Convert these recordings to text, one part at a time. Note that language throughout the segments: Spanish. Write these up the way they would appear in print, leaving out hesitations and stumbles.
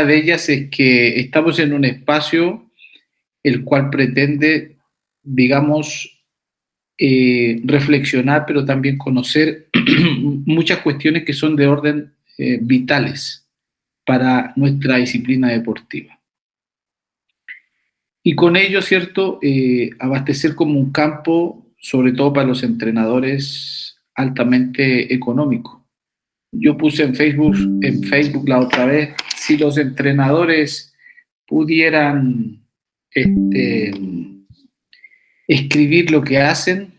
de ellas es que estamos en un espacio el cual pretende, digamos, reflexionar, pero también conocer muchas cuestiones que son de orden vitales para nuestra disciplina deportiva. Y con ello, ¿cierto? Abastecer como un campo, sobre todo para los entrenadores, altamente económico. Yo puse en Facebook la otra vez, si los entrenadores pudieran este, escribir lo que hacen,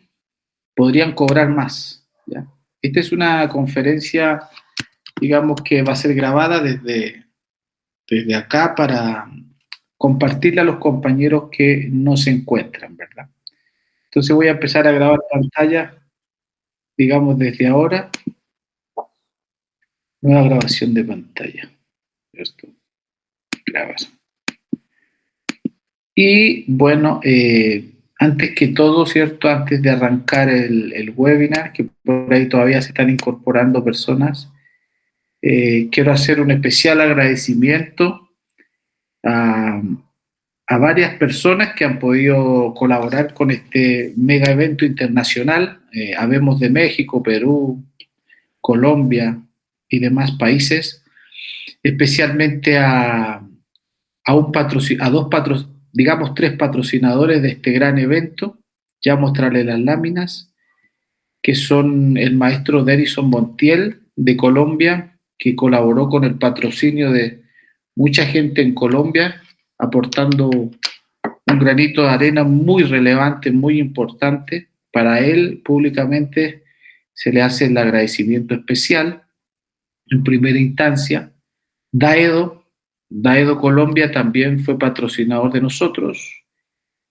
podrían cobrar más. ¿Ya? Esta es una conferencia, digamos, que va a ser grabada desde acá para compartirla a los compañeros que no se encuentran, ¿verdad? Entonces voy a empezar a grabar pantalla, digamos, desde ahora. Nueva grabación de pantalla. Esto, grabar. Y bueno, antes que todo, ¿cierto? Antes de arrancar el webinar, que por ahí todavía se están incorporando personas, quiero hacer un especial agradecimiento a, a varias personas que han podido colaborar con este mega evento internacional. Habemos de México, Perú, Colombia y demás países, especialmente digamos, tres patrocinadores de este gran evento. Ya mostrarles las láminas, que son el maestro Derison Montiel de Colombia, que colaboró con el patrocinio de mucha gente en Colombia, aportando un granito de arena muy relevante, muy importante. Para él, públicamente, se le hace el agradecimiento especial en primera instancia. Daedo Colombia también fue patrocinador de nosotros,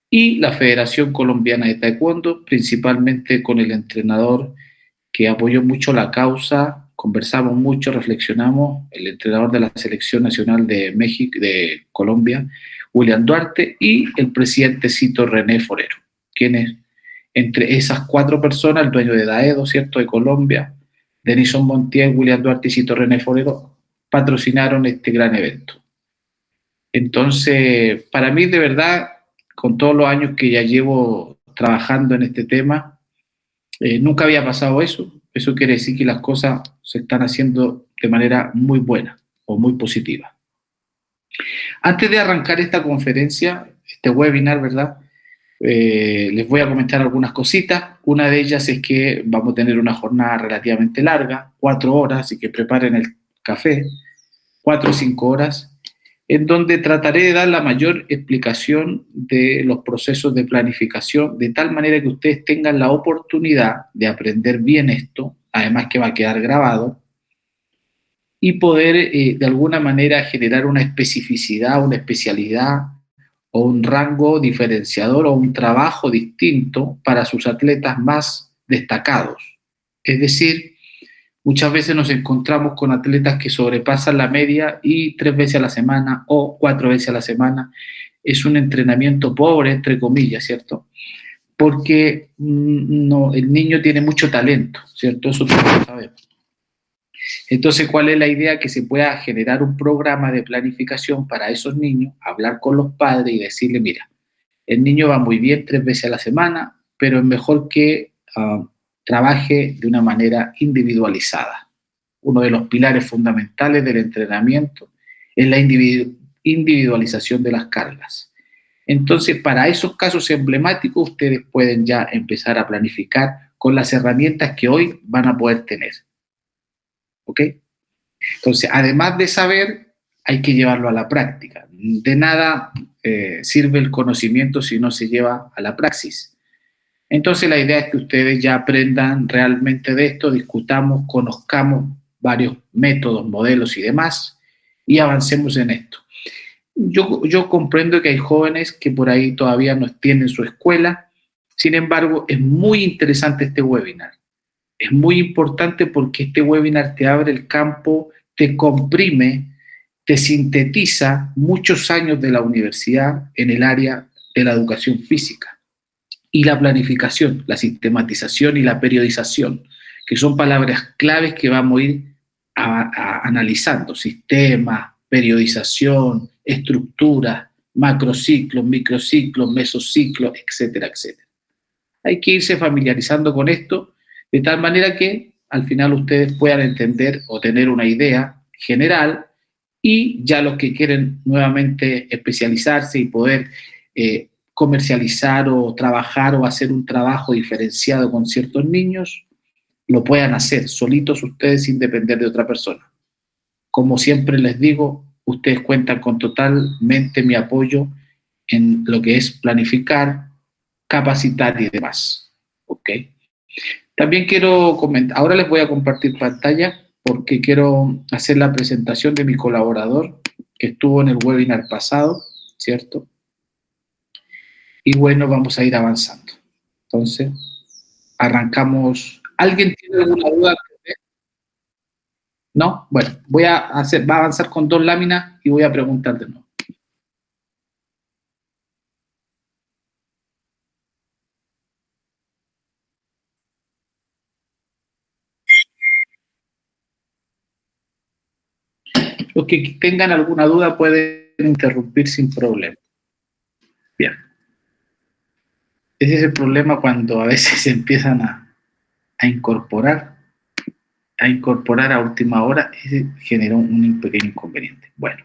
y la Federación Colombiana de Taekwondo, principalmente con el entrenador que apoyó mucho la causa, conversamos mucho, reflexionamos, el entrenador de la Selección Nacional de México, de Colombia, William Duarte, y el presidente Cito René Forero, quienes entre esas cuatro personas, el dueño de Daedo, ¿cierto?, de Colombia, Denison Montiel, William Duarte y Cito René Forero, patrocinaron este gran evento. Entonces, para mí, de verdad, con todos los años que ya llevo trabajando en este tema, nunca había pasado eso. Eso quiere decir que las cosas se están haciendo de manera muy buena o muy positiva. Antes de arrancar esta conferencia, este webinar, ¿verdad? Les voy a comentar algunas cositas. Una de ellas es que vamos a tener una jornada relativamente larga, 4 horas, así que preparen el café, 4 o 5 horas, en donde trataré de dar la mayor explicación de los procesos de planificación, de tal manera que ustedes tengan la oportunidad de aprender bien esto, además que va a quedar grabado, y poder de alguna manera generar una especificidad, una especialidad o un rango diferenciador o un trabajo distinto para sus atletas más destacados. Es decir, muchas veces nos encontramos con atletas que sobrepasan la media y 3 veces a la semana o 4 veces a la semana. Es un entrenamiento pobre, entre comillas, ¿cierto? Porque no, el niño tiene mucho talento, ¿cierto? Eso todos lo sabemos. Entonces, ¿cuál es la idea? Que se pueda generar un programa de planificación para esos niños, hablar con los padres y decirle, mira, el niño va muy bien 3 veces a la semana, pero es mejor que trabaje de una manera individualizada. Uno de los pilares fundamentales del entrenamiento es la individualización de las cargas. Entonces, para esos casos emblemáticos, ustedes pueden ya empezar a planificar con las herramientas que hoy van a poder tener. ¿Ok? Entonces, además de saber, hay que llevarlo a la práctica. De nada sirve el conocimiento si no se lleva a la praxis. Entonces, la idea es que ustedes ya aprendan realmente de esto, discutamos, conozcamos varios métodos, modelos y demás, y avancemos en esto. Yo comprendo que hay jóvenes que por ahí todavía no tienen su escuela, sin embargo, es muy interesante este webinar. Es muy importante porque este webinar te abre el campo, te comprime, te sintetiza muchos años de la universidad en el área de la educación física y la planificación, la sistematización y la periodización, que son palabras claves que vamos a ir analizando: sistema, periodización, estructura, macrociclos, microciclos, mesociclos, etcétera, etcétera. Hay que irse familiarizando con esto de tal manera que al final ustedes puedan entender o tener una idea general, y ya los que quieren nuevamente especializarse y poder comercializar o trabajar o hacer un trabajo diferenciado con ciertos niños, lo puedan hacer solitos ustedes sin depender de otra persona. Como siempre les digo, ustedes cuentan con totalmente mi apoyo en lo que es planificar, capacitar y demás. ¿Ok? También quiero comentar, ahora les voy a compartir pantalla porque quiero hacer la presentación de mi colaborador que estuvo en el webinar pasado, ¿cierto? Y bueno, vamos a ir avanzando. Entonces, arrancamos. ¿Alguien tiene alguna duda? ¿No? Bueno, va a avanzar con 2 láminas y voy a preguntar de nuevo. Los que tengan alguna duda pueden interrumpir sin problema. Bien. Ese es el problema cuando a veces se empiezan a incorporar a última hora, ese generó un pequeño inconveniente. Bueno.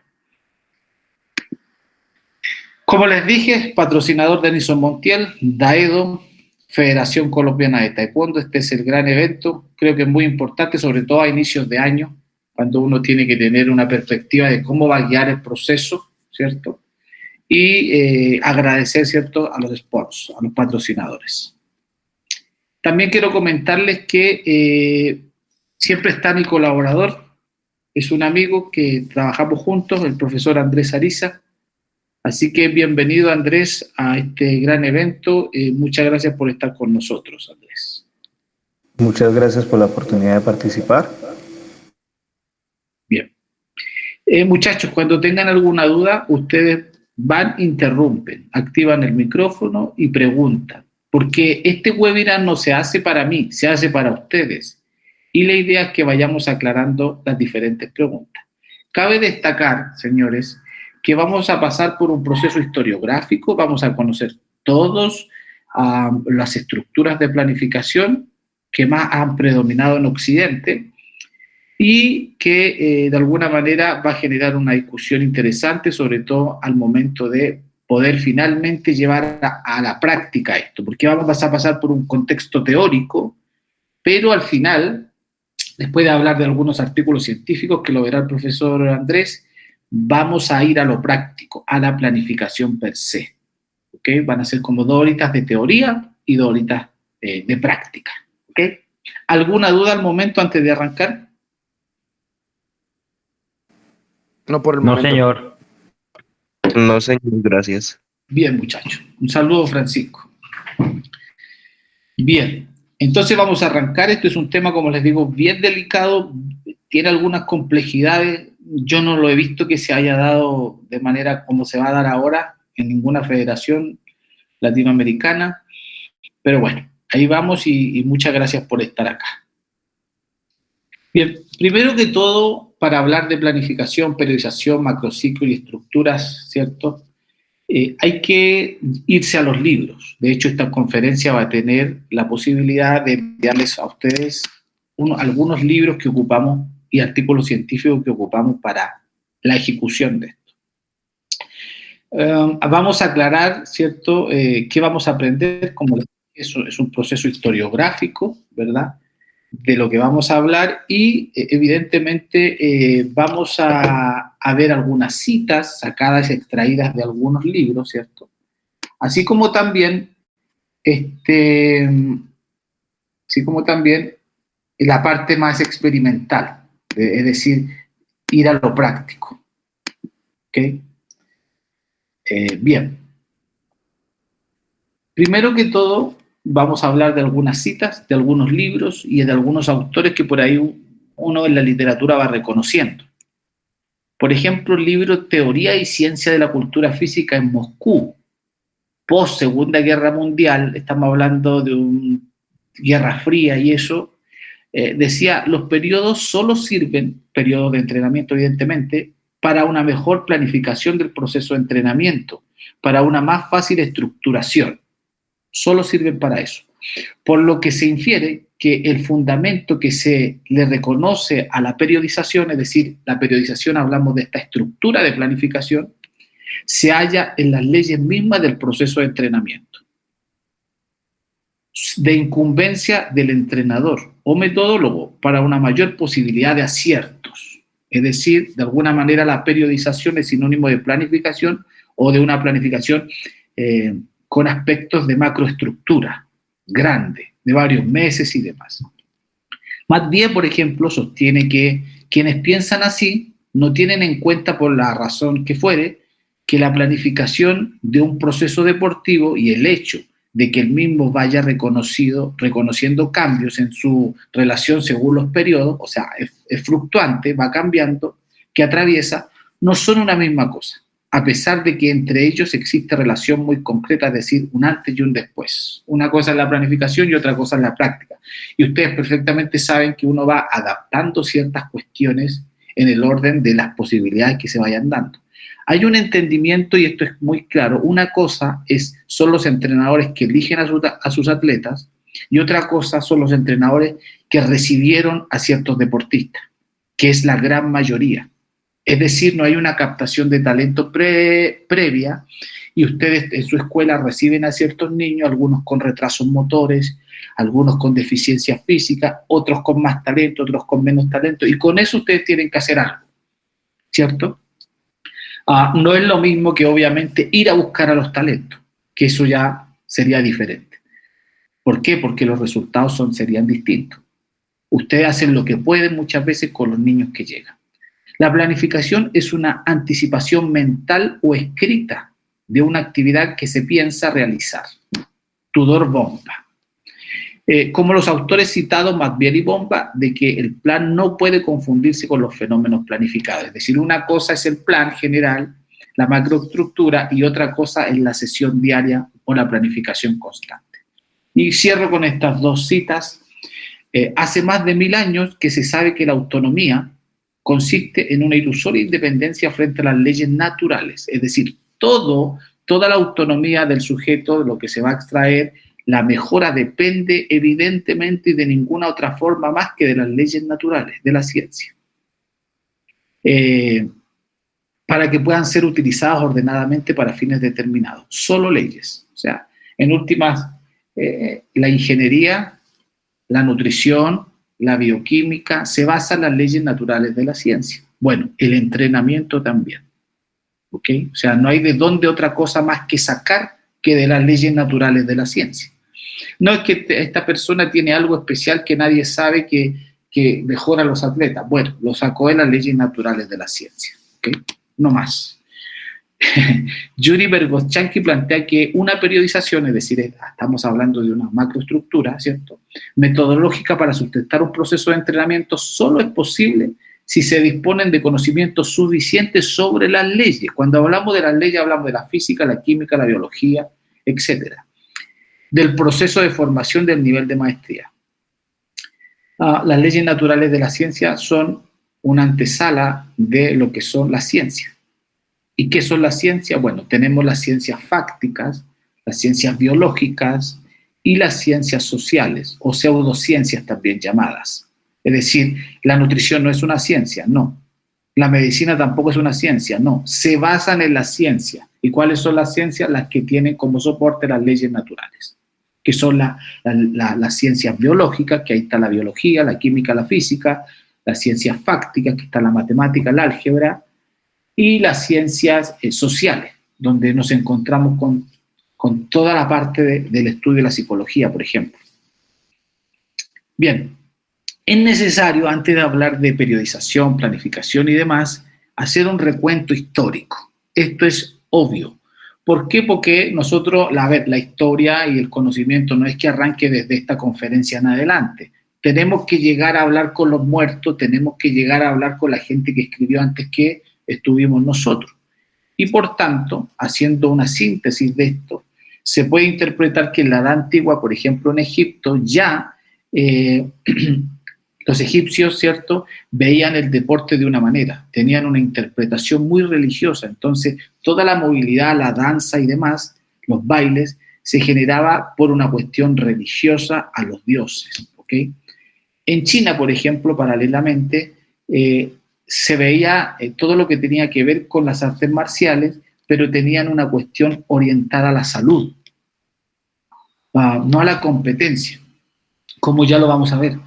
Como les dije, patrocinador de Denison Montiel, Daedo, Federación Colombiana de Taekwondo. Este es el gran evento, creo que es muy importante, sobre todo a inicios de año, cuando uno tiene que tener una perspectiva de cómo va a guiar el proceso, ¿cierto? Y agradecer, ¿cierto?, a los sponsors, a los patrocinadores. También quiero comentarles que siempre está mi colaborador, es un amigo que trabajamos juntos, el profesor Andrés Ariza. Así que bienvenido, Andrés, a este gran evento. Muchas gracias por estar con nosotros, Andrés. Muchas gracias por la oportunidad de participar. Bien. Muchachos, cuando tengan alguna duda, ustedes van, interrumpen, activan el micrófono y preguntan, porque este webinar no se hace para mí, se hace para ustedes. Y la idea es que vayamos aclarando las diferentes preguntas. Cabe destacar, señores, que vamos a pasar por un proceso historiográfico, vamos a conocer todas las estructuras de planificación que más han predominado en Occidente y que de alguna manera va a generar una discusión interesante, sobre todo al momento de poder finalmente llevar a la práctica esto, porque vamos a pasar por un contexto teórico, pero al final, después de hablar de algunos artículos científicos que lo verá el profesor Andrés, vamos a ir a lo práctico, a la planificación per se. ¿Okay? Van a ser como 2 horitas de teoría y 2 horitas de práctica. ¿Okay? ¿Alguna duda al momento antes de arrancar? No por el momento. No, señor. No, señor, gracias. Bien, muchachos. Un saludo, Francisco. Bien, entonces vamos a arrancar. Esto es un tema, como les digo, bien delicado, tiene algunas complejidades. Yo no lo he visto que se haya dado de manera como se va a dar ahora en ninguna federación latinoamericana, pero bueno, ahí vamos y muchas gracias por estar acá. Bien, primero que todo, para hablar de planificación, periodización, macrociclo y estructuras, ¿cierto? Hay que irse a los libros. De hecho, esta conferencia va a tener la posibilidad de enviarles a ustedes algunos libros que ocupamos y artículos científicos que ocupamos para la ejecución de esto. Vamos a aclarar, ¿cierto?, qué vamos a aprender. Como les dije, es un proceso historiográfico, ¿verdad?, de lo que vamos a hablar y evidentemente vamos a ver algunas citas sacadas y extraídas de algunos libros, ¿cierto? Así como también la parte más experimental, es decir, ir a lo práctico. ¿Ok? Bien. Primero que todo, vamos a hablar de algunas citas, de algunos libros y de algunos autores que por ahí uno en la literatura va reconociendo. Por ejemplo, el libro Teoría y Ciencia de la Cultura Física en Moscú, post Segunda Guerra Mundial, estamos hablando de una Guerra Fría y eso, decía, los periodos solo sirven, periodos de entrenamiento evidentemente, para una mejor planificación del proceso de entrenamiento, para una más fácil estructuración. Solo sirven para eso. Por lo que se infiere que el fundamento que se le reconoce a la periodización, es decir, la periodización, hablamos de esta estructura de planificación, se halla en las leyes mismas del proceso de entrenamiento, de incumbencia del entrenador o metodólogo para una mayor posibilidad de aciertos. Es decir, de alguna manera la periodización es sinónimo de planificación o de una planificación con aspectos de macroestructura grande, de varios meses y demás. Mathieu, por ejemplo, sostiene que quienes piensan así no tienen en cuenta, por la razón que fuere, que la planificación de un proceso deportivo y el hecho de que el mismo vaya reconociendo cambios en su relación según los periodos, o sea, es fluctuante, va cambiando, que atraviesa, no son una misma cosa, a pesar de que entre ellos existe relación muy concreta, es decir, un antes y un después. Una cosa es la planificación y otra cosa es la práctica. Y ustedes perfectamente saben que uno va adaptando ciertas cuestiones en el orden de las posibilidades que se vayan dando. Hay un entendimiento, y esto es muy claro, una cosa son los entrenadores que eligen a sus atletas, y otra cosa son los entrenadores que recibieron a ciertos deportistas, que es la gran mayoría. Es decir, no hay una captación de talento previa, y ustedes en su escuela reciben a ciertos niños, algunos con retrasos motores, algunos con deficiencia física, otros con más talento, otros con menos talento, y con eso ustedes tienen que hacer algo, ¿cierto? No es lo mismo que obviamente ir a buscar a los talentos, que eso ya sería diferente. ¿Por qué? Porque los resultados serían distintos. Ustedes hacen lo que pueden muchas veces con los niños que llegan. La planificación es una anticipación mental o escrita de una actividad que se piensa realizar. Tudor Bomba. Como los autores citados, Mathieu y Bomba, de que el plan no puede confundirse con los fenómenos planificados. Es decir, una cosa es el plan general, la macroestructura, y otra cosa es la sesión diaria o la planificación constante. Y cierro con estas dos citas. Hace más de 1000 años que se sabe que la autonomía consiste en una ilusoria independencia frente a las leyes naturales. Es decir, toda la autonomía del sujeto, de lo que se va a extraer, la mejora depende evidentemente y de ninguna otra forma más que de las leyes naturales, de la ciencia, para que puedan ser utilizadas ordenadamente para fines determinados. Solo leyes. O sea, en últimas, la ingeniería, la nutrición, la bioquímica, se basan en las leyes naturales de la ciencia. Bueno, el entrenamiento también. ¿Ok? O sea, no hay de dónde otra cosa más que sacar que de las leyes naturales de la ciencia. No es que esta persona tiene algo especial que nadie sabe que mejora a los atletas. Bueno, lo sacó de las leyes naturales de la ciencia. ¿Okay? No más. Yuri Vergochansky plantea que una periodización, es decir, estamos hablando de una macroestructura, ¿cierto?, metodológica para sustentar un proceso de entrenamiento, solo es posible si se disponen de conocimientos suficientes sobre las leyes. Cuando hablamos de las leyes, hablamos de la física, la química, la biología, etcétera, del proceso de formación del nivel de maestría. Las leyes naturales de la ciencia son una antesala de lo que son las ciencias. ¿Y qué son las ciencias? Bueno, tenemos las ciencias fácticas, las ciencias biológicas y las ciencias sociales, o pseudociencias también llamadas. Es decir, la nutrición no es una ciencia, no. La medicina tampoco es una ciencia, no. Se basan en la ciencia. ¿Y cuáles son las ciencias? Las que tienen como soporte las leyes naturales, que son las ciencias biológicas, que ahí está la biología, la química, la física, las ciencias fácticas, que está la matemática, el álgebra, y las ciencias sociales, donde nos encontramos con toda la parte del estudio de la psicología, por ejemplo. Bien, es necesario, antes de hablar de periodización, planificación y demás, hacer un recuento histórico. Esto es obvio. ¿Por qué? Porque nosotros, la historia y el conocimiento no es que arranque desde esta conferencia en adelante. Tenemos que llegar a hablar con los muertos, tenemos que llegar a hablar con la gente que escribió antes que estuvimos nosotros. Y por tanto, haciendo una síntesis de esto, se puede interpretar que en la Edad Antigua, por ejemplo en Egipto, ya Los egipcios, ¿cierto?, veían el deporte de una manera, tenían una interpretación muy religiosa, entonces toda la movilidad, la danza y demás, los bailes, se generaba por una cuestión religiosa a los dioses, ¿ok? En China, por ejemplo, paralelamente, se veía todo lo que tenía que ver con las artes marciales, pero tenían una cuestión orientada a la salud, no a la competencia, como ya lo vamos a ver.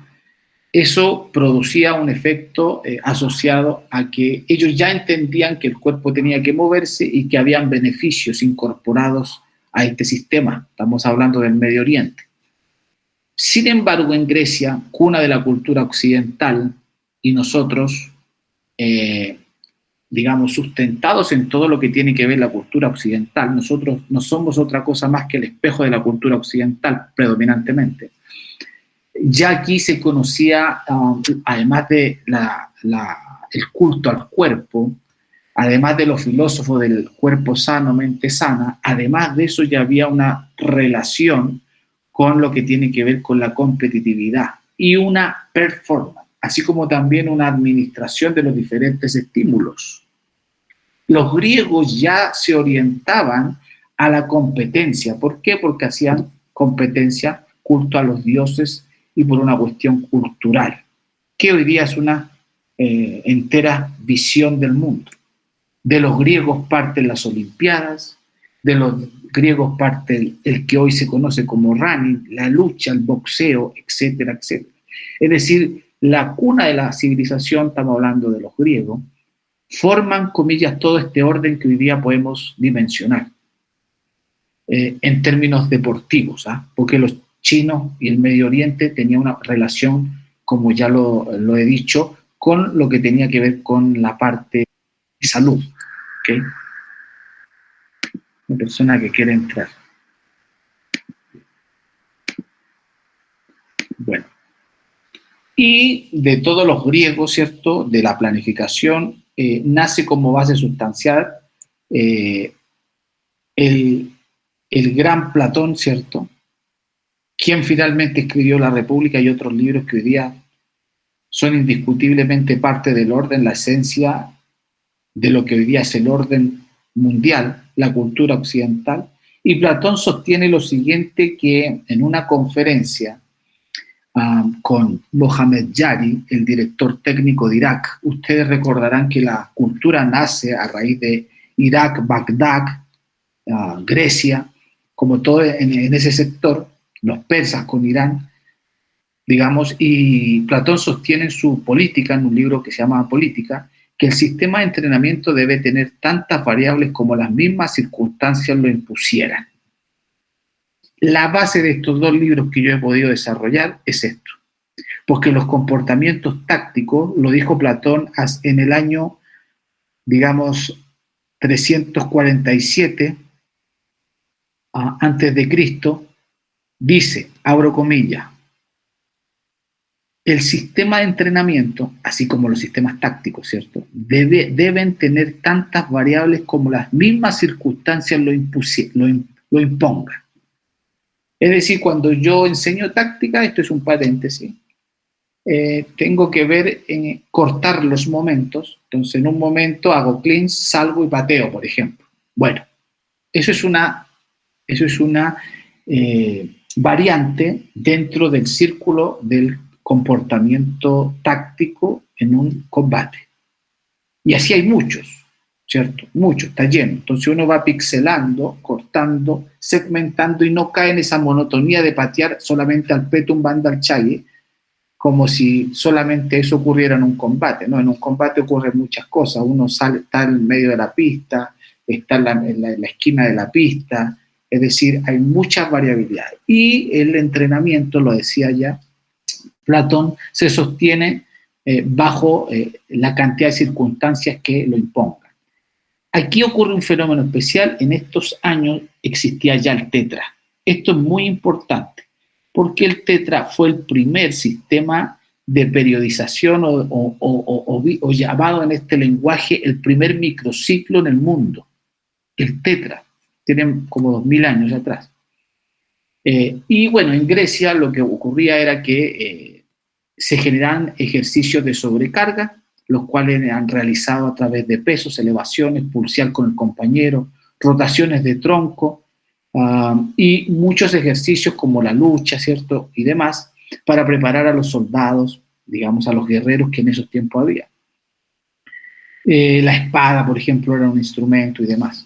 Eso producía un efecto asociado a que ellos ya entendían que el cuerpo tenía que moverse y que habían beneficios incorporados a este sistema. Estamos hablando del Medio Oriente. Sin embargo, en Grecia, cuna de la cultura occidental, y nosotros, digamos, sustentados en todo lo que tiene que ver la cultura occidental, nosotros no somos otra cosa más que el espejo de la cultura occidental, predominantemente. Ya aquí se conocía, además de el culto al cuerpo, además de los filósofos del cuerpo sano, mente sana, además de eso ya había una relación con lo que tiene que ver con la competitividad y una performance, así como también una administración de los diferentes estímulos. Los griegos ya se orientaban a la competencia. ¿Por qué? Porque hacían competencia, culto a los dioses y por una cuestión cultural, que hoy día es una entera visión del mundo. De los griegos parten las Olimpiadas, de los griegos parte el que hoy se conoce como running, la lucha, el boxeo, etcétera, etcétera. Es decir, la cuna de la civilización, estamos hablando de los griegos, forman, comillas, todo este orden que hoy día podemos dimensionar en términos deportivos, porque los chinos y el Medio Oriente tenían una relación, como ya lo he dicho, con lo que tenía que ver con la parte de salud. ¿Okay? Una persona que quiere entrar. Bueno. Y de todos los griegos, ¿cierto?, de la planificación, nace como base sustancial el gran Platón, ¿cierto?, quien finalmente escribió La República y otros libros que hoy día son indiscutiblemente parte del orden, la esencia de lo que hoy día es el orden mundial, la cultura occidental. Y Platón sostiene lo siguiente, que en una conferencia con Mohamed Yari, el director técnico de Irak, ustedes recordarán que la cultura nace a raíz de Irak, Bagdad, Grecia, como todo en ese sector, los persas con Irán, digamos, y Platón sostiene en su Política, en un libro que se llama Política, que el sistema de entrenamiento debe tener tantas variables como las mismas circunstancias lo impusieran. La base de estos dos libros que yo he podido desarrollar es esto, porque los comportamientos tácticos, lo dijo Platón en el año, digamos, 347 antes de Cristo, dice, abro comillas, el sistema de entrenamiento, así como los sistemas tácticos, ¿cierto?, deben tener tantas variables como las mismas circunstancias lo impongan. Es decir, cuando yo enseño táctica, esto es un paréntesis, tengo que ver cortar los momentos. Entonces, en un momento hago cleans, salgo y pateo, por ejemplo. Bueno, eso es una variante dentro del círculo del comportamiento táctico en un combate. Y así hay muchos, ¿cierto? Muchos, está lleno. Entonces uno va pixelando, cortando, segmentando y no cae en esa monotonía de patear solamente al peto un banda al chaye, como si solamente eso ocurriera en un combate, ¿no? En un combate ocurren muchas cosas. Uno está en medio de la pista, está en la esquina de la pista, es decir, hay muchas variabilidades. Y el entrenamiento, lo decía ya Platón, se sostiene bajo la cantidad de circunstancias que lo impongan. Aquí ocurre un fenómeno especial. En estos años existía ya el tetra. Esto es muy importante, porque el tetra fue el primer sistema de periodización o llamado en este lenguaje el primer microciclo en el mundo. El tetra, tienen como 2000 años atrás. Y bueno, en Grecia lo que ocurría era que se generan ejercicios de sobrecarga, los cuales han realizado a través de pesos, elevaciones, pulsear con el compañero, rotaciones de tronco, y muchos ejercicios como la lucha, ¿cierto? Y demás, para preparar a los soldados, digamos, a los guerreros que en esos tiempos había. La espada, por ejemplo, era un instrumento y demás.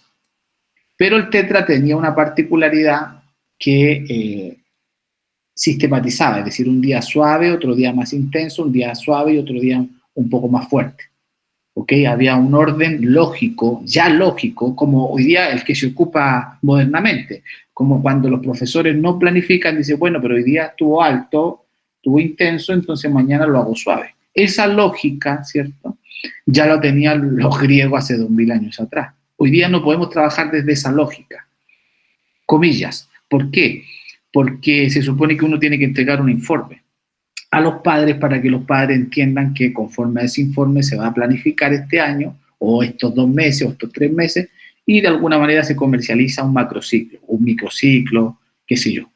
Pero el tetra tenía una particularidad que sistematizaba, es decir, un día suave, otro día más intenso, un día suave y otro día un poco más fuerte. ¿Okay? Había un orden lógico, ya lógico, como hoy día el que se ocupa modernamente, como cuando los profesores no planifican, dicen, bueno, pero hoy día estuvo alto, estuvo intenso, entonces mañana lo hago suave. Esa lógica, ¿cierto? Ya lo tenían los griegos hace 2000 años atrás. Hoy día no podemos trabajar desde esa lógica. Comillas. ¿Por qué? Porque se supone que uno tiene que entregar un informe a los padres para que los padres entiendan que conforme a ese informe se va a planificar este año, o estos 2 meses, o estos 3 meses, y de alguna manera se comercializa un macrociclo, un microciclo, qué sé yo.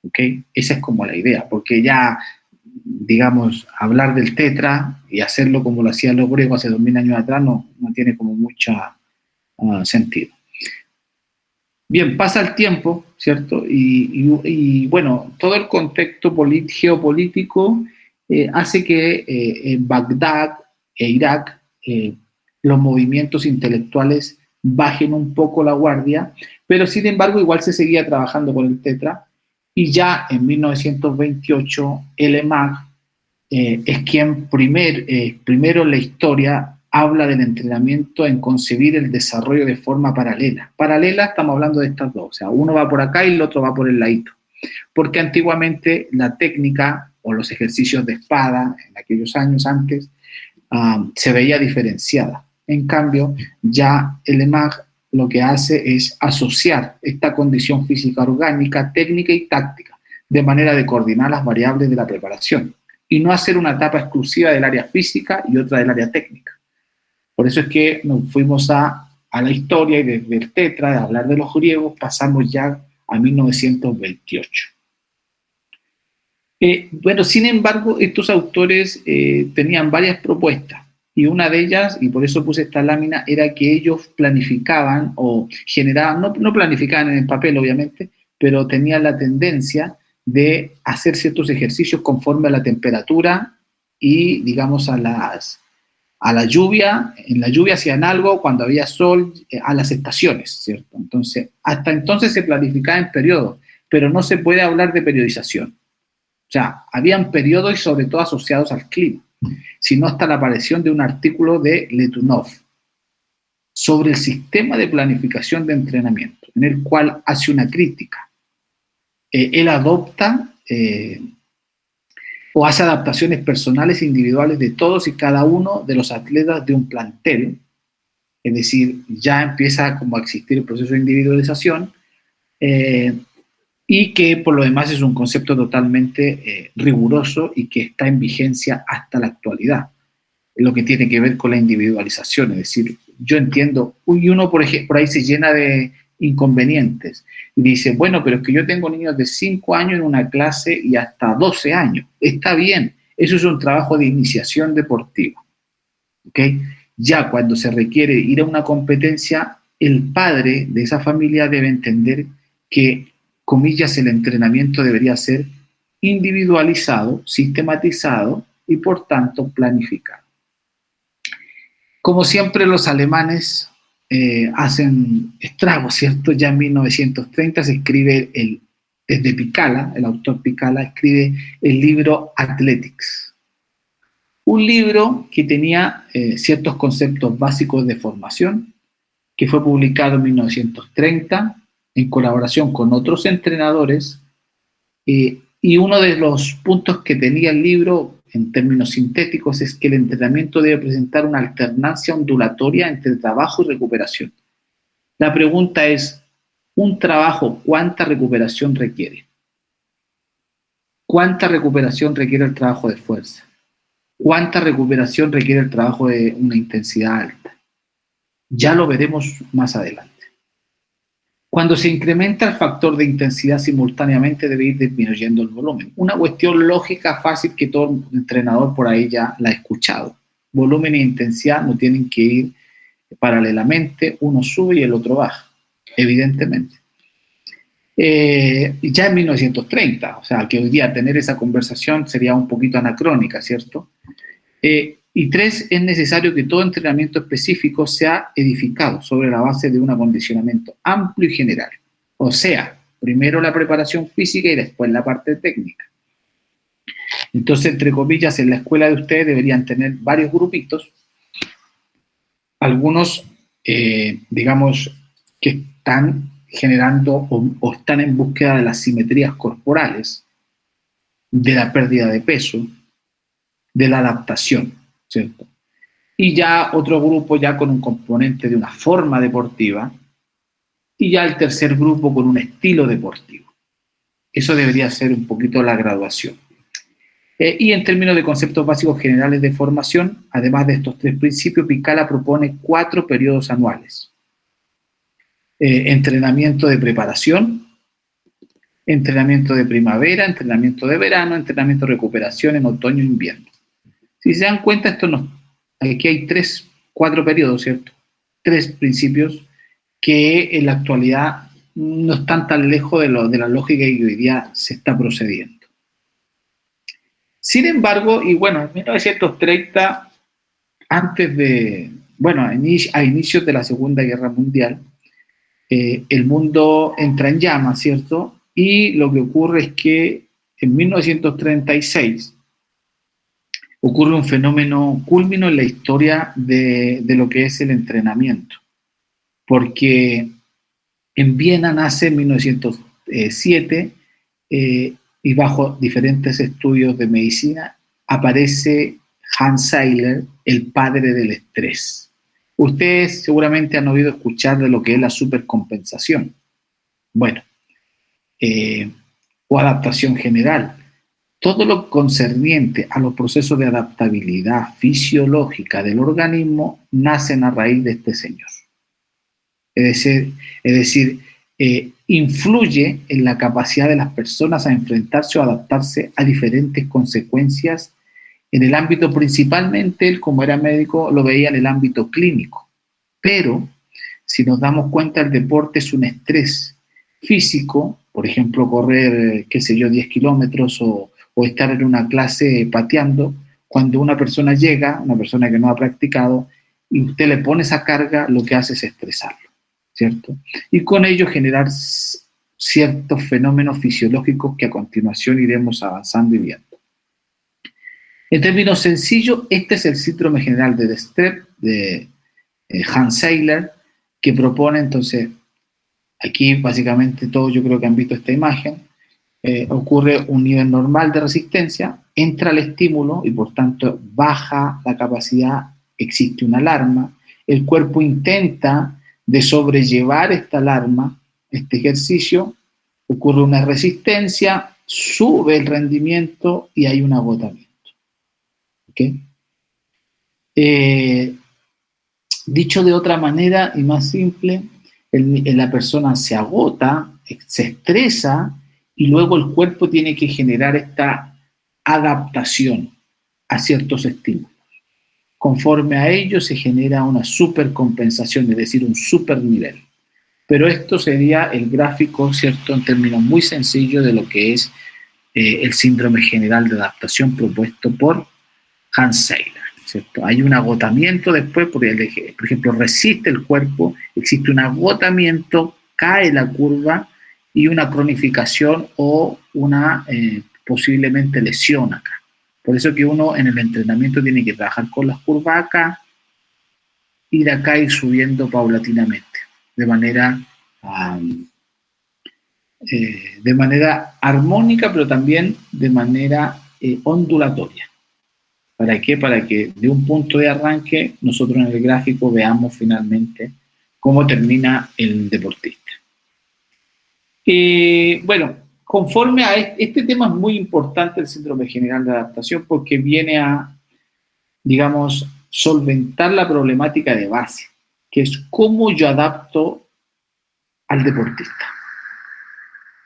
¿Okay? Esa es como la idea, porque ya, digamos, hablar del tetra y hacerlo como lo hacían los griegos hace 2000 años atrás no tiene como mucho sentido. Bien, pasa el tiempo, ¿cierto? Y bueno, todo el contexto geopolítico hace que en Bagdad e Irak los movimientos intelectuales bajen un poco la guardia, pero sin embargo igual se seguía trabajando con el tetra, y ya en 1928 el EMAG es quien primero en la historia habla del entrenamiento en concebir el desarrollo de forma paralela. Paralela, estamos hablando de estas dos, o sea, uno va por acá y el otro va por el ladito. Porque antiguamente la técnica o los ejercicios de espada, en aquellos años antes, se veía diferenciada. En cambio, ya el EMAG lo que hace es asociar esta condición física orgánica, técnica y táctica, de manera de coordinar las variables de la preparación, y no hacer una etapa exclusiva del área física y otra del área técnica. Por eso es que nos fuimos a la historia, y desde el tetra, de hablar de los griegos, pasamos ya a 1928. Bueno, sin embargo, estos autores tenían varias propuestas, y una de ellas, y por eso puse esta lámina, era que ellos planificaban o generaban, no planificaban en el papel obviamente, pero tenían la tendencia de hacer ciertos ejercicios conforme a la temperatura y, digamos, a la lluvia. En la lluvia hacían algo, cuando había sol, a las estaciones, ¿cierto? Entonces, hasta entonces se planificaba en periodos, pero no se puede hablar de periodización. O sea, habían periodos y sobre todo asociados al clima, sino hasta la aparición de un artículo de Letunov sobre el sistema de planificación de entrenamiento, en el cual hace una crítica. Él adopta o hace adaptaciones personales e individuales de todos y cada uno de los atletas de un plantel, es decir, ya empieza como a existir el proceso de individualización, y que por lo demás es un concepto totalmente riguroso y que está en vigencia hasta la actualidad, lo que tiene que ver con la individualización. Es decir, yo entiendo, y uno por ahí se llena de inconvenientes y dice, bueno, pero es que yo tengo niños de 5 años en una clase y hasta 12 años. Está bien, eso es un trabajo de iniciación deportiva. ¿Okay? Ya cuando se requiere ir a una competencia, el padre de esa familia debe entender que, comillas, el entrenamiento debería ser individualizado, sistematizado y por tanto planificado. Como siempre, los alemanes hacen estragos, ¿cierto? Ya en 1930 se escribe desde Picala, el autor Picala escribe el libro Athletics. Un libro que tenía ciertos conceptos básicos de formación, que fue publicado en 1930 en colaboración con otros entrenadores, y uno de los puntos que tenía el libro en términos sintéticos es que el entrenamiento debe presentar una alternancia ondulatoria entre trabajo y recuperación. La pregunta es, ¿un trabajo cuánta recuperación requiere? ¿Cuánta recuperación requiere el trabajo de fuerza? ¿Cuánta recuperación requiere el trabajo de una intensidad alta? Ya lo veremos más adelante. Cuando se incrementa el factor de intensidad simultáneamente debe ir disminuyendo el volumen. Una cuestión lógica, fácil, que todo entrenador por ahí ya la ha escuchado. Volumen e intensidad no tienen que ir paralelamente, uno sube y el otro baja, evidentemente. Ya en 1930, o sea, que hoy día tener esa conversación sería un poquito anacrónica, ¿cierto? Y 3, es necesario que todo entrenamiento específico sea edificado sobre la base de un acondicionamiento amplio y general. O sea, primero la preparación física y después la parte técnica. Entonces, entre comillas, en la escuela de ustedes deberían tener varios grupitos, algunos, digamos, que están generando o están en búsqueda de las simetrías corporales, de la pérdida de peso, de la adaptación, ¿cierto? Y ya otro grupo ya con un componente de una forma deportiva, y ya el tercer grupo con un estilo deportivo. Eso debería ser un poquito la graduación. Y en términos de conceptos básicos generales de formación, además de estos 3 principios, Picala propone 4 periodos anuales. Entrenamiento de preparación, entrenamiento de primavera, entrenamiento de verano, entrenamiento de recuperación en otoño e invierno. Si se dan cuenta, aquí hay 4 periodos, ¿cierto? 3 principios que en la actualidad no están tan lejos de la lógica que hoy día se está procediendo. Sin embargo, y bueno, en 1930, a inicios de la Segunda Guerra Mundial, el mundo entra en llamas, ¿cierto? Y lo que ocurre es que en 1936 ocurre un fenómeno culmino en la historia de lo que es el entrenamiento, porque en Viena nace en 1907 y bajo diferentes estudios de medicina aparece Hans Seiler, el padre del estrés. Ustedes seguramente han oído escuchar de lo que es la supercompensación. Bueno, o adaptación general. Todo lo concerniente a los procesos de adaptabilidad fisiológica del organismo nacen a raíz de este señor. Es decir, influye en la capacidad de las personas a enfrentarse o adaptarse a diferentes consecuencias en el ámbito, principalmente, él como era médico lo veía en el ámbito clínico, pero si nos damos cuenta, el deporte es un estrés físico, por ejemplo, correr, 10 kilómetros o estar en una clase pateando. Cuando una persona llega, una persona que no ha practicado, y usted le pone esa carga, lo que hace es estresarlo, ¿cierto? Y con ello generar ciertos fenómenos fisiológicos que a continuación iremos avanzando y viendo. En términos sencillos, este es el síndrome general de Strep, de Hans Seiler, que propone, entonces, aquí básicamente todos yo creo que han visto esta imagen, ocurre un nivel normal de resistencia, entra el estímulo y por tanto baja la capacidad, existe una alarma, el cuerpo intenta de sobrellevar esta alarma, este ejercicio, ocurre una resistencia, sube el rendimiento y hay un agotamiento. ¿Okay? Dicho de otra manera y más simple, la persona se agota, se estresa y luego el cuerpo tiene que generar esta adaptación a ciertos estímulos. Conforme a ello se genera una supercompensación, es decir, un supernivel. Pero esto sería el gráfico, ¿cierto?, en términos muy sencillos de lo que es el síndrome general de adaptación propuesto por Hans Seiler, ¿cierto? Hay un agotamiento después, porque, por ejemplo, resiste el cuerpo, existe un agotamiento, cae la curva y una cronificación o una posiblemente lesión acá. Por eso que uno en el entrenamiento tiene que trabajar con las curvas acá y de acá ir subiendo paulatinamente, de manera armónica, pero también de manera ondulatoria. ¿Para qué? Para que de un punto de arranque nosotros en el gráfico veamos finalmente cómo termina el deportista. Bueno, conforme a este tema es muy importante el síndrome general de adaptación porque viene a, digamos, solventar la problemática de base, que es cómo yo adapto al deportista.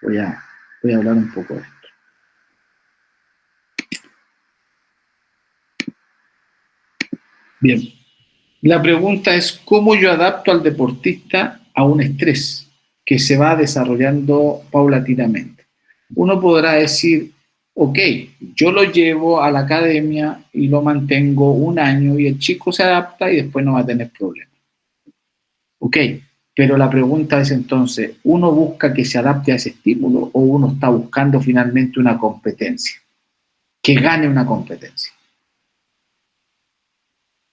Voy a hablar un poco de esto. Bien, la pregunta es cómo yo adapto al deportista a un estrés que se va desarrollando paulatinamente. Uno podrá decir, ok, yo lo llevo a la academia y lo mantengo un año y el chico se adapta y después no va a tener problemas. Ok, pero la pregunta es entonces, ¿uno busca que se adapte a ese estímulo o uno está buscando finalmente una competencia? Que gane una competencia.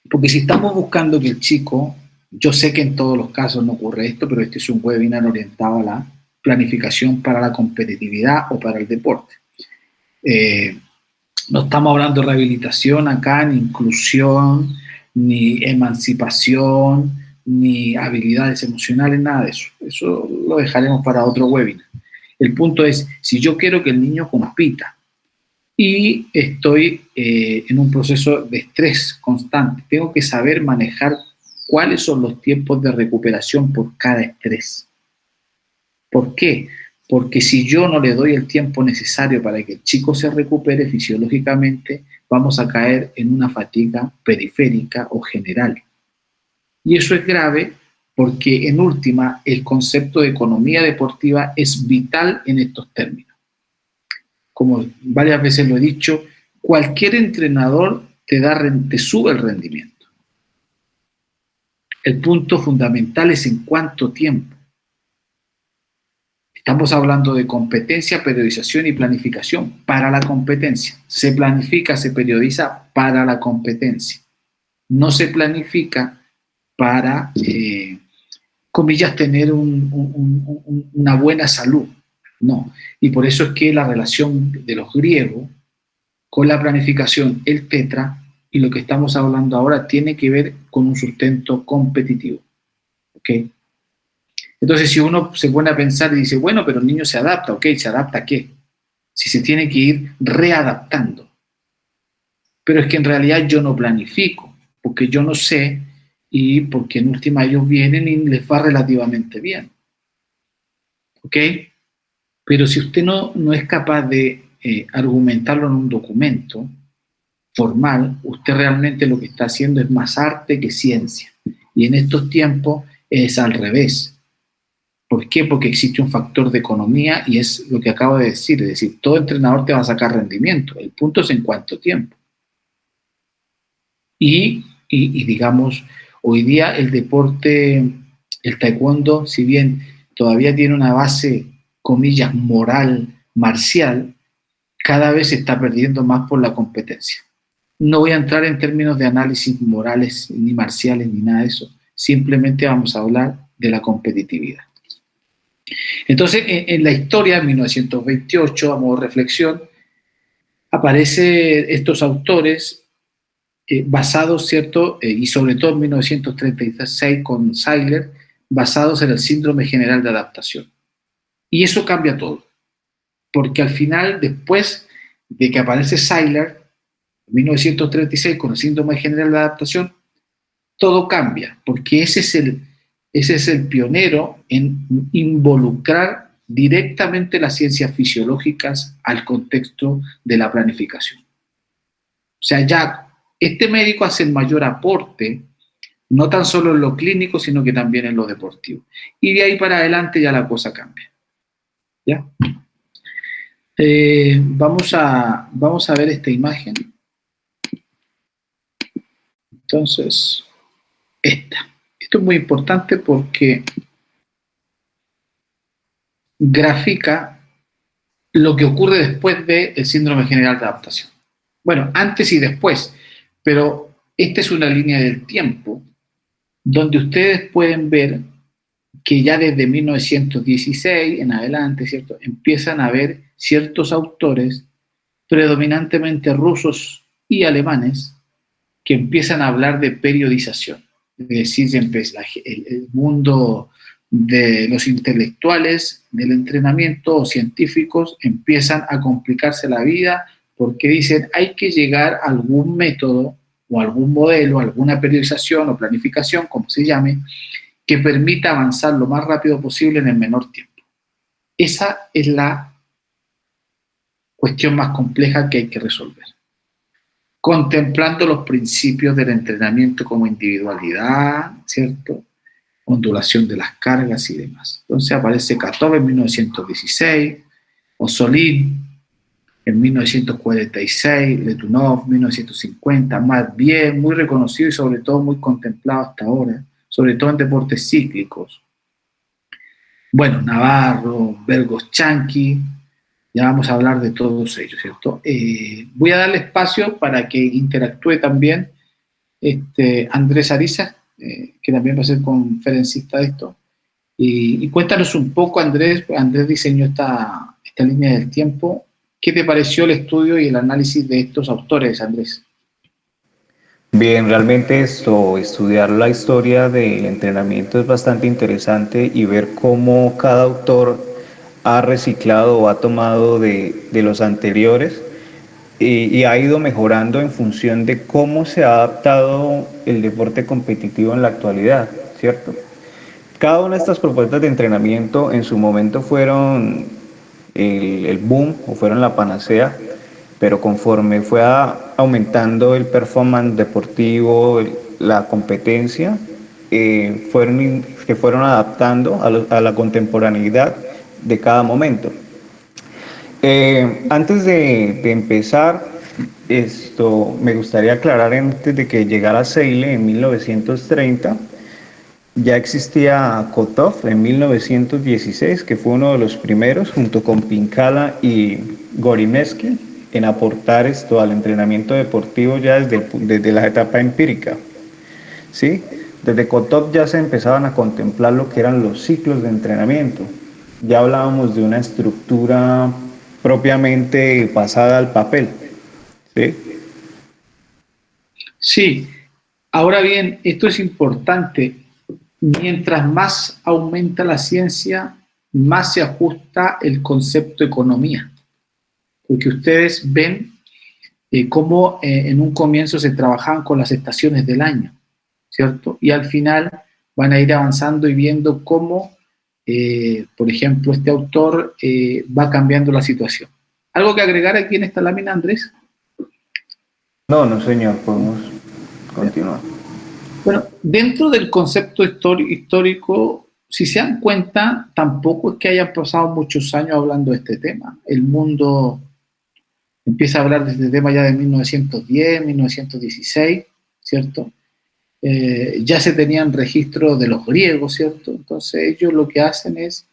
Porque si estamos buscando que el chico, yo sé que en todos los casos no ocurre esto, pero este es un webinar orientado a la planificación para la competitividad o para el deporte. No estamos hablando de rehabilitación acá, ni inclusión, ni emancipación, ni habilidades emocionales, nada de eso. Eso lo dejaremos para otro webinar. El punto es, si yo quiero que el niño compita, y estoy en un proceso de estrés constante. Tengo que saber manejar cuáles son los tiempos de recuperación por cada estrés. ¿Por qué? Porque si yo no le doy el tiempo necesario para que el chico se recupere fisiológicamente, vamos a caer en una fatiga periférica o general. Y eso es grave porque, en última, el concepto de economía deportiva es vital en estos términos. Como varias veces lo he dicho, cualquier entrenador te sube el rendimiento. El punto fundamental es en cuánto tiempo. Estamos hablando de competencia, periodización y planificación para la competencia. Se planifica, se periodiza para la competencia. No se planifica para, comillas, tener una buena salud. No. Y por eso es que la relación de los griegos con la planificación, el tetra, y lo que estamos hablando ahora tiene que ver con un sustento competitivo. ¿Ok? Entonces, si uno se pone a pensar y dice, bueno, pero el niño se adapta, ¿ok? ¿Se adapta a qué? Si se tiene que ir readaptando. Pero es que en realidad yo no planifico, porque yo no sé y porque en última ellos vienen y les va relativamente bien. ¿Ok? Pero si usted no es capaz de argumentarlo en un documento formal, usted realmente lo que está haciendo es más arte que ciencia. Y en estos tiempos es al revés. ¿Por qué? Porque existe un factor de economía y es lo que acabo de decir. Es decir, todo entrenador te va a sacar rendimiento. El punto es en cuánto tiempo. Y digamos, hoy día el deporte, el taekwondo, si bien todavía tiene una base, comillas, moral, marcial, cada vez se está perdiendo más por la competencia. No voy a entrar en términos de análisis morales, ni marciales, ni nada de eso. Simplemente vamos a hablar de la competitividad. Entonces, en la historia, en 1928, a modo de reflexión, aparecen estos autores basados, ¿cierto? Y sobre todo en 1936 con Seiler, basados en el síndrome general de adaptación. Y eso cambia todo. Porque al final, después de que aparece Seiler, en 1936, con el síndrome general de adaptación, todo cambia, porque ese es el pionero en involucrar directamente las ciencias fisiológicas al contexto de la planificación. O sea, ya este médico hace el mayor aporte, no tan solo en lo clínico, sino que también en lo deportivo. Y de ahí para adelante ya la cosa cambia. ¿Ya? Vamos a ver esta imagen. Entonces, esto es muy importante porque grafica lo que ocurre después del síndrome general de adaptación. Bueno, antes y después, pero esta es una línea del tiempo donde ustedes pueden ver que ya desde 1916 en adelante, ¿cierto?, empiezan a haber ciertos autores, predominantemente rusos y alemanes, que empiezan a hablar de periodización. Es decir, el mundo de los intelectuales, del entrenamiento o científicos empiezan a complicarse la vida porque dicen hay que llegar a algún método o algún modelo, alguna periodización o planificación, como se llame, que permita avanzar lo más rápido posible en el menor tiempo. Esa es la cuestión más compleja que hay que resolver. Contemplando los principios del entrenamiento como individualidad, ¿cierto? Ondulación de las cargas y demás. Entonces aparece Katov en 1916, Osolin en 1946, Letunov 1950, más bien muy reconocido y sobre todo muy contemplado hasta ahora, sobre todo en deportes cíclicos. Bueno, Navarro, Bergos-Chanqui, ya vamos a hablar de todos ellos, ¿cierto? Voy a darle espacio para que interactúe también Andrés Ariza, que también va a ser conferencista de esto. Y cuéntanos un poco, Andrés diseñó esta línea del tiempo. ¿Qué te pareció el estudio y el análisis de estos autores, Andrés? Bien, realmente estudiar la historia del entrenamiento es bastante interesante y ver cómo cada autor ha reciclado o ha tomado de los anteriores y ha ido mejorando en función de cómo se ha adaptado el deporte competitivo en la actualidad, ¿cierto? Cada una de estas propuestas de entrenamiento en su momento fueron el boom o fueron la panacea, pero conforme fue aumentando el performance deportivo, la competencia, fueron adaptando a la contemporaneidad de cada momento. Antes de empezar, me gustaría aclarar antes de que llegara Seile en 1930, ya existía Kotov en 1916, que fue uno de los primeros, junto con Pinkala y Gorimevsky, en aportar al entrenamiento deportivo ya desde la etapa empírica, ¿sí? Desde Kotov ya se empezaban a contemplar lo que eran los ciclos de entrenamiento. Ya hablábamos de una estructura propiamente pasada al papel, ¿sí? Sí. Ahora bien, esto es importante. Mientras más aumenta la ciencia, más se ajusta el concepto de economía. Porque ustedes ven cómo en un comienzo se trabajaban con las estaciones del año, ¿cierto? Y al final van a ir avanzando y viendo cómo, por ejemplo, este autor va cambiando la situación. ¿Algo que agregar aquí en esta lámina, Andrés? No, señor, podemos continuar. Bueno, dentro del concepto histórico, si se dan cuenta, tampoco es que hayan pasado muchos años hablando de este tema. El mundo empieza a hablar de este tema ya de 1910, 1916, ¿cierto? Ya se tenían registros de los griegos, ¿cierto? Entonces ellos lo que hacen es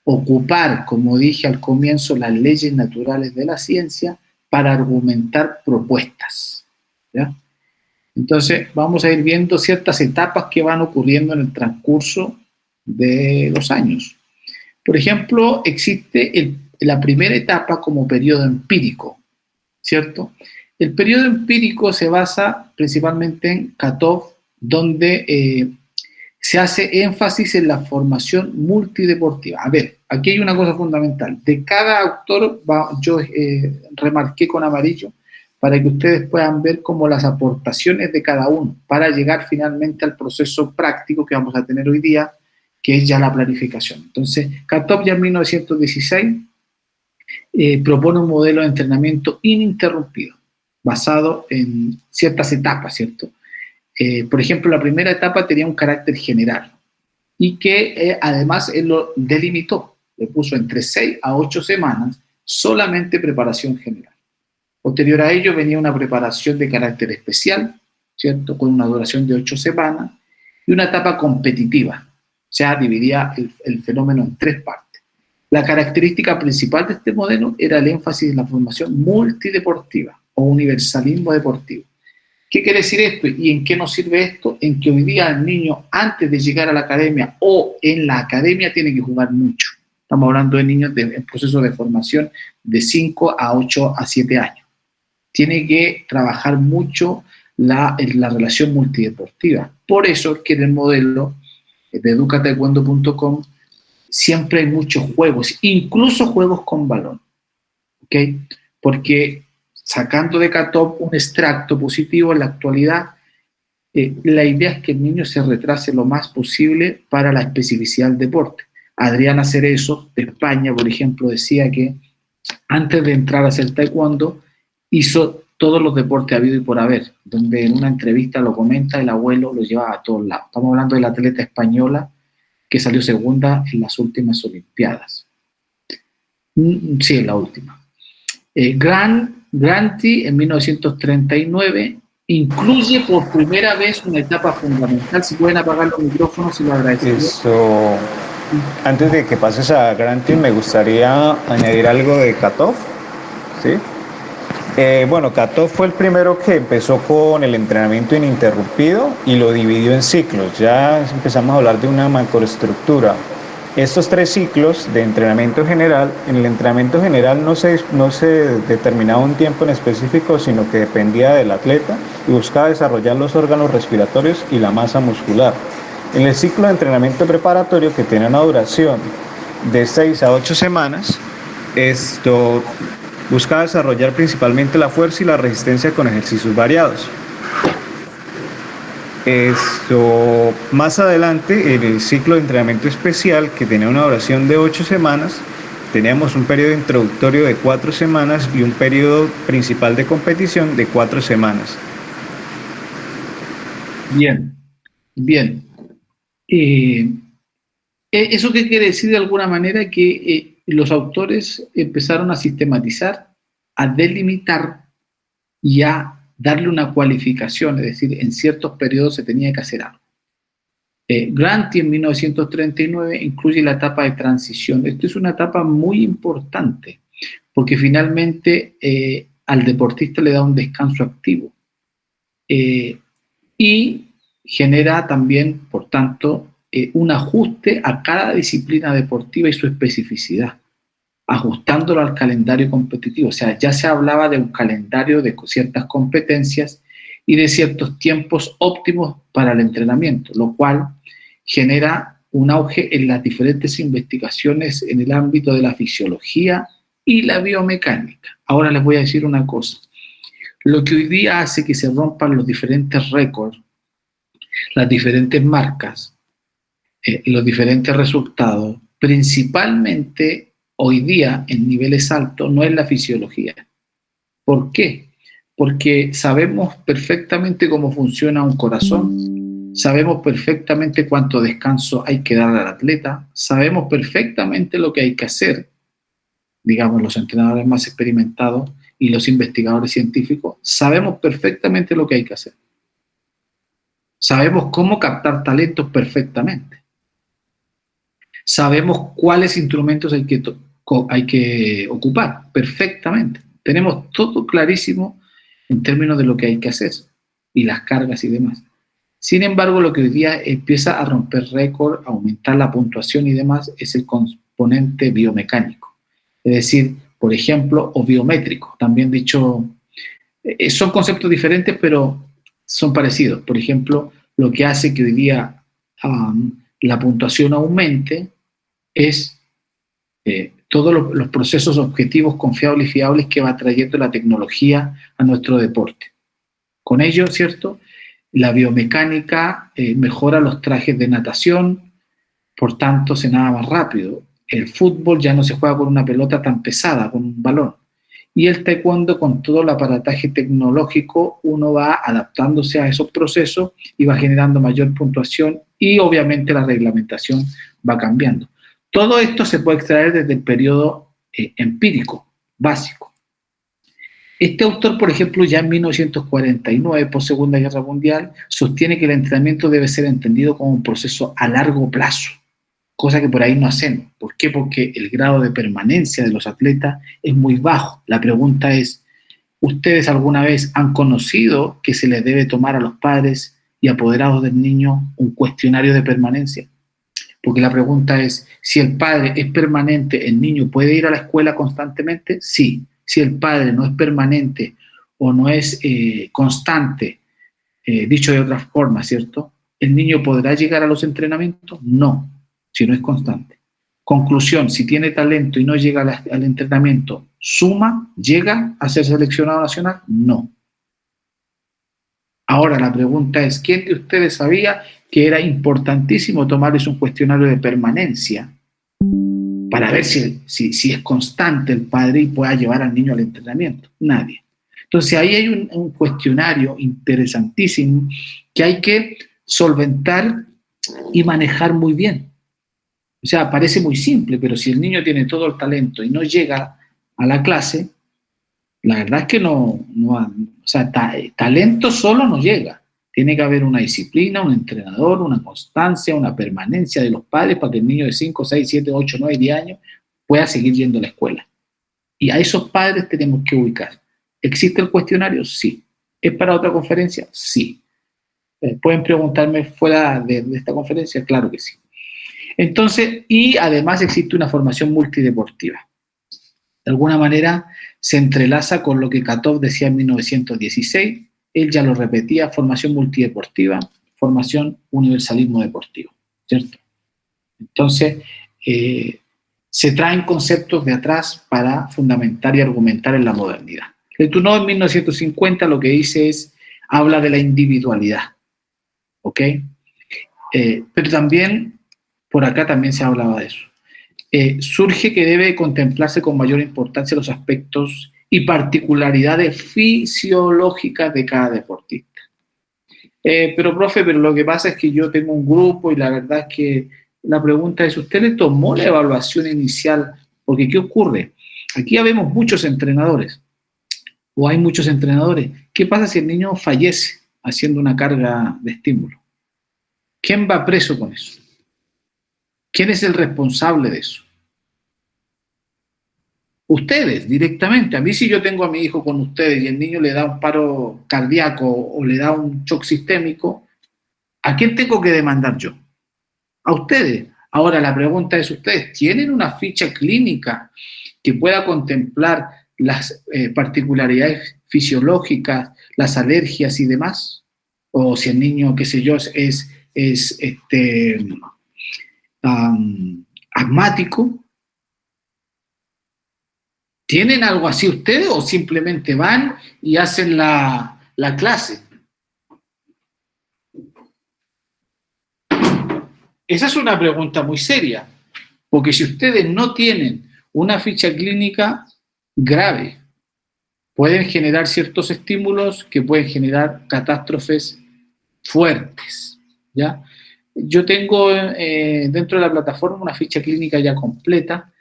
ocupar, como dije al comienzo, las leyes naturales de la ciencia para argumentar propuestas, ¿ya? Entonces vamos a ir viendo ciertas etapas que van ocurriendo en el transcurso de los años. Por ejemplo, existe la primera etapa como periodo empírico, ¿cierto? El periodo empírico se basa principalmente en Katov, donde se hace énfasis en la formación multideportiva. A ver, aquí hay una cosa fundamental. De cada autor, yo remarqué con amarillo para que ustedes puedan ver como las aportaciones de cada uno, para llegar finalmente al proceso práctico que vamos a tener hoy día, que es ya la planificación. Entonces, Katov ya en 1916 propone un modelo de entrenamiento ininterrumpido, basado en ciertas etapas, ¿cierto? Por ejemplo, la primera etapa tenía un carácter general y que además él lo delimitó, le puso entre 6 a 8 semanas solamente preparación general. Posterior a ello venía una preparación de carácter especial, ¿cierto? Con una duración de 8 semanas y una etapa competitiva. O sea, dividía el fenómeno en 3 partes. La característica principal de este modelo era el énfasis en la formación multideportiva o universalismo deportivo. ¿Qué quiere decir esto y en qué nos sirve esto? En que hoy día el niño, antes de llegar a la academia o en la academia, tiene que jugar mucho. Estamos hablando de niños en proceso de formación de 5 a 8 a 7 años. Tiene que trabajar mucho la relación multideportiva. Por eso es que en el modelo de educataekwondo.com siempre hay muchos juegos, incluso juegos con balón, ¿ok? Porque sacando de Katov un extracto positivo en la actualidad, la idea es que el niño se retrase lo más posible para la especificidad del deporte. Adriana Cerezo, de España, por ejemplo, decía que antes de entrar a hacer taekwondo, hizo todos los deportes habido y por haber, donde en una entrevista lo comenta, el abuelo lo llevaba a todos lados. Estamos hablando de la atleta española que salió segunda en las últimas Olimpiadas. Sí, en la última. Granti, en 1939, incluye por primera vez una etapa fundamental. Si pueden apagar los micrófonos, se lo agradecería. Antes de que pases a Granti, me gustaría añadir algo de Katov, ¿sí? Bueno, Katov fue el primero que empezó con el entrenamiento ininterrumpido y lo dividió en ciclos. Ya empezamos a hablar de una macroestructura. Estos 3 ciclos de entrenamiento general, en el entrenamiento general no se determinaba un tiempo en específico, sino que dependía del atleta y buscaba desarrollar los órganos respiratorios y la masa muscular. En el ciclo de entrenamiento preparatorio, que tiene una duración de 6 a 8 semanas, buscaba desarrollar principalmente la fuerza y la resistencia con ejercicios variados. Más adelante, en el ciclo de entrenamiento especial, que tenía una duración de 8 semanas, teníamos un periodo introductorio de 4 semanas y un periodo principal de competición de 4 semanas. Bien. ¿Eso qué quiere decir de alguna manera? Que los autores empezaron a sistematizar, a delimitar y a darle una cualificación, es decir, en ciertos periodos se tenía que hacer algo. Granti en 1939 incluye la etapa de transición. Esta es una etapa muy importante porque finalmente al deportista le da un descanso activo y genera también, por tanto, un ajuste a cada disciplina deportiva y su especificidad, ajustándolo al calendario competitivo. O sea, ya se hablaba de un calendario de ciertas competencias y de ciertos tiempos óptimos para el entrenamiento, lo cual genera un auge en las diferentes investigaciones en el ámbito de la fisiología y la biomecánica. Ahora les voy a decir una cosa. Lo que hoy día hace que se rompan los diferentes récords, las diferentes marcas, los diferentes resultados, principalmente hoy día en niveles altos, no es la fisiología. ¿Por qué? Porque sabemos perfectamente cómo funciona un corazón, sabemos perfectamente cuánto descanso hay que dar al atleta, sabemos perfectamente lo que hay que hacer, digamos los entrenadores más experimentados y los investigadores científicos, sabemos perfectamente lo que hay que hacer. Sabemos cómo captar talentos perfectamente. Sabemos cuáles instrumentos hay que ocupar perfectamente. Tenemos todo clarísimo en términos de lo que hay que hacer y las cargas y demás. Sin embargo, lo que hoy día empieza a romper récord, a aumentar la puntuación y demás, es el componente biomecánico. Es decir, por ejemplo, o biométrico, también dicho, son conceptos diferentes, pero son parecidos. Por ejemplo, lo que hace que hoy día la puntuación aumente es todos los procesos objetivos confiables y fiables que va trayendo la tecnología a nuestro deporte. Con ello, ¿cierto? La biomecánica mejora los trajes de natación, por tanto se nada más rápido. El fútbol ya no se juega con una pelota tan pesada, con un balón. Y el taekwondo, con todo el aparataje tecnológico, uno va adaptándose a esos procesos y va generando mayor puntuación y obviamente la reglamentación va cambiando. Todo esto se puede extraer desde el periodo empírico, básico. Este autor, por ejemplo, ya en 1949, post Segunda Guerra Mundial, sostiene que el entrenamiento debe ser entendido como un proceso a largo plazo, cosa que por ahí no hacemos. ¿Por qué? Porque el grado de permanencia de los atletas es muy bajo. La pregunta es, ¿ustedes alguna vez han conocido que se les debe tomar a los padres y apoderados del niño un cuestionario de permanencia? Porque la pregunta es, si el padre es permanente, ¿el niño puede ir a la escuela constantemente? Sí. Si el padre no es permanente o no es constante, dicho de otra forma, ¿cierto? ¿El niño podrá llegar a los entrenamientos? No, si no es constante. Conclusión, si tiene talento y no llega al entrenamiento, ¿suma? ¿Llega a ser seleccionado nacional? No. Ahora la pregunta es, ¿quién de ustedes sabía que era importantísimo tomarles un cuestionario de permanencia para ver si es constante el padre y pueda llevar al niño al entrenamiento? Nadie. Entonces ahí hay un cuestionario interesantísimo que hay que solventar y manejar muy bien. O sea, parece muy simple, pero si el niño tiene todo el talento y no llega a la clase, la verdad es que talento solo no llega. Tiene que haber una disciplina, un entrenador, una constancia, una permanencia de los padres para que el niño de 5, 6, 7, 8, 9, 10 años pueda seguir yendo a la escuela. Y a esos padres tenemos que ubicar. ¿Existe el cuestionario? Sí. ¿Es para otra conferencia? Sí. ¿Pueden preguntarme fuera de esta conferencia? Claro que sí. Entonces, y además existe una formación multideportiva. De alguna manera se entrelaza con lo que Katov decía en 1916, él ya lo repetía, formación multideportiva, formación universalismo deportivo, ¿cierto? Entonces, se traen conceptos de atrás para fundamentar y argumentar en la modernidad. Letunov en 1950 lo que dice es, habla de la individualidad, ¿ok? Pero también, por acá también se hablaba de eso. Surge que debe contemplarse con mayor importancia los aspectos y particularidades fisiológicas de cada deportista. Pero, profe, pero lo que pasa es que yo tengo un grupo y la verdad es que la pregunta es, ¿usted le tomó la evaluación inicial? Porque, ¿qué ocurre? Aquí ya vemos muchos entrenadores, o hay muchos entrenadores. ¿Qué pasa si el niño fallece haciendo una carga de estímulo? ¿Quién va preso con eso? ¿Quién es el responsable de eso? Ustedes, directamente. A mí, si yo tengo a mi hijo con ustedes y el niño le da un paro cardíaco o le da un shock sistémico, ¿a quién tengo que demandar yo? A ustedes. Ahora, la pregunta es, ¿ustedes tienen una ficha clínica que pueda contemplar las particularidades fisiológicas, las alergias y demás? O si el niño, qué sé yo, es asmático. ¿Tienen algo así ustedes o simplemente van y hacen la clase? Esa es una pregunta muy seria, porque si ustedes no tienen una ficha clínica grave, pueden generar ciertos estímulos que pueden generar catástrofes fuertes, ¿ya? Yo tengo dentro de la plataforma una ficha clínica ya completa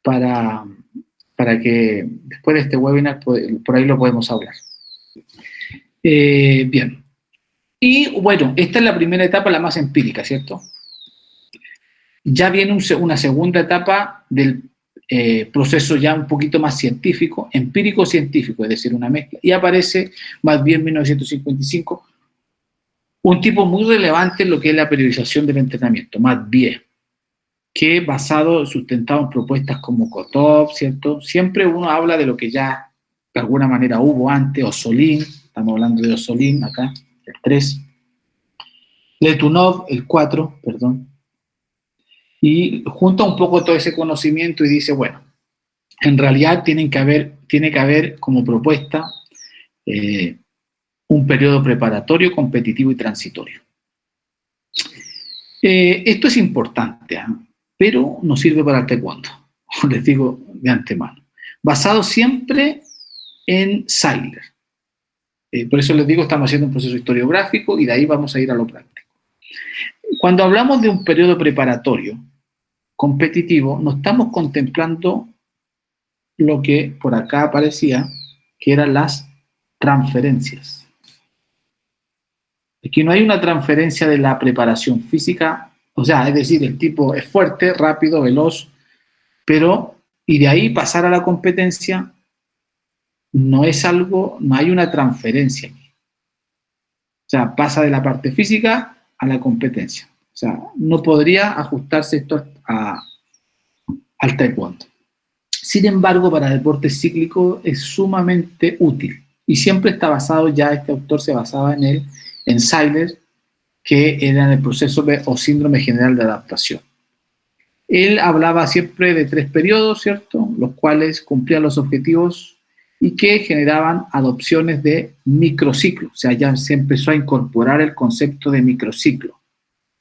para que después de este webinar por ahí lo podemos hablar. Bien. Y bueno, esta es la primera etapa, la más empírica, ¿cierto? Ya viene una segunda etapa del proceso ya un poquito más científico, empírico-científico, es decir, una mezcla. Y aparece más bien en 1955 un tipo muy relevante en lo que es la periodización del entrenamiento, más bien, que basado, sustentado en propuestas como Kotov, ¿cierto? Siempre uno habla de lo que ya de alguna manera hubo antes, Osolin, estamos hablando de Osolin acá, el 3, Letunov, el 4, perdón, y junta un poco todo ese conocimiento y dice, bueno, en realidad tiene que haber como propuesta un periodo preparatorio, competitivo y transitorio. Esto es importante, ¿eh? Pero no sirve para el taekwondo, les digo de antemano. Basado siempre en Seiler. Por eso les digo, estamos haciendo un proceso historiográfico y de ahí vamos a ir a lo práctico. Cuando hablamos de un periodo preparatorio competitivo, no estamos contemplando lo que por acá aparecía, que eran las transferencias. Aquí no hay una transferencia de la preparación física, o sea, es decir, el tipo es fuerte, rápido, veloz, pero, y de ahí pasar a la competencia, no es algo, no hay una transferencia aquí. O sea, pasa de la parte física a la competencia. O sea, no podría ajustarse esto al taekwondo. Sin embargo, para deportes cíclicos es sumamente útil. Y siempre está basado, ya este autor se basaba en él, en Seiler, que era en el proceso o síndrome general de adaptación. Él hablaba siempre de 3 periodos, ¿cierto? Los cuales cumplían los objetivos y que generaban adopciones de microciclo. O sea, ya se empezó a incorporar el concepto de microciclo.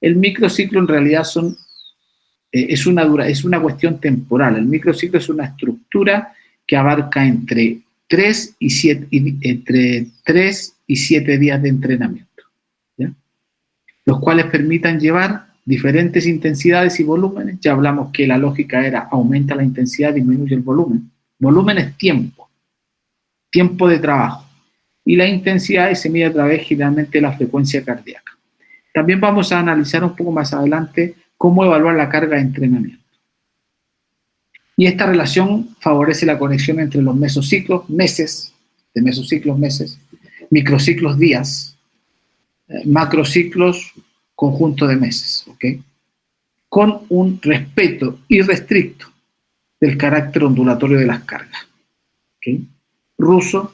El microciclo en realidad es una cuestión temporal. El microciclo es una estructura que abarca entre 3 y 7 días de entrenamiento, ¿ya? Los cuales permitan llevar diferentes intensidades y volúmenes. Ya hablamos que la lógica era aumenta la intensidad, disminuye el volumen. Volumen es tiempo de trabajo. Y la intensidad se mide a través generalmente de la frecuencia cardíaca. También vamos a analizar un poco más adelante cómo evaluar la carga de entrenamiento. Y esta relación favorece la conexión entre los mesociclos, meses, microciclos, días, macrociclos, conjunto de meses, ¿ok? Con un respeto irrestricto del carácter ondulatorio de las cargas, ¿ok? Russo,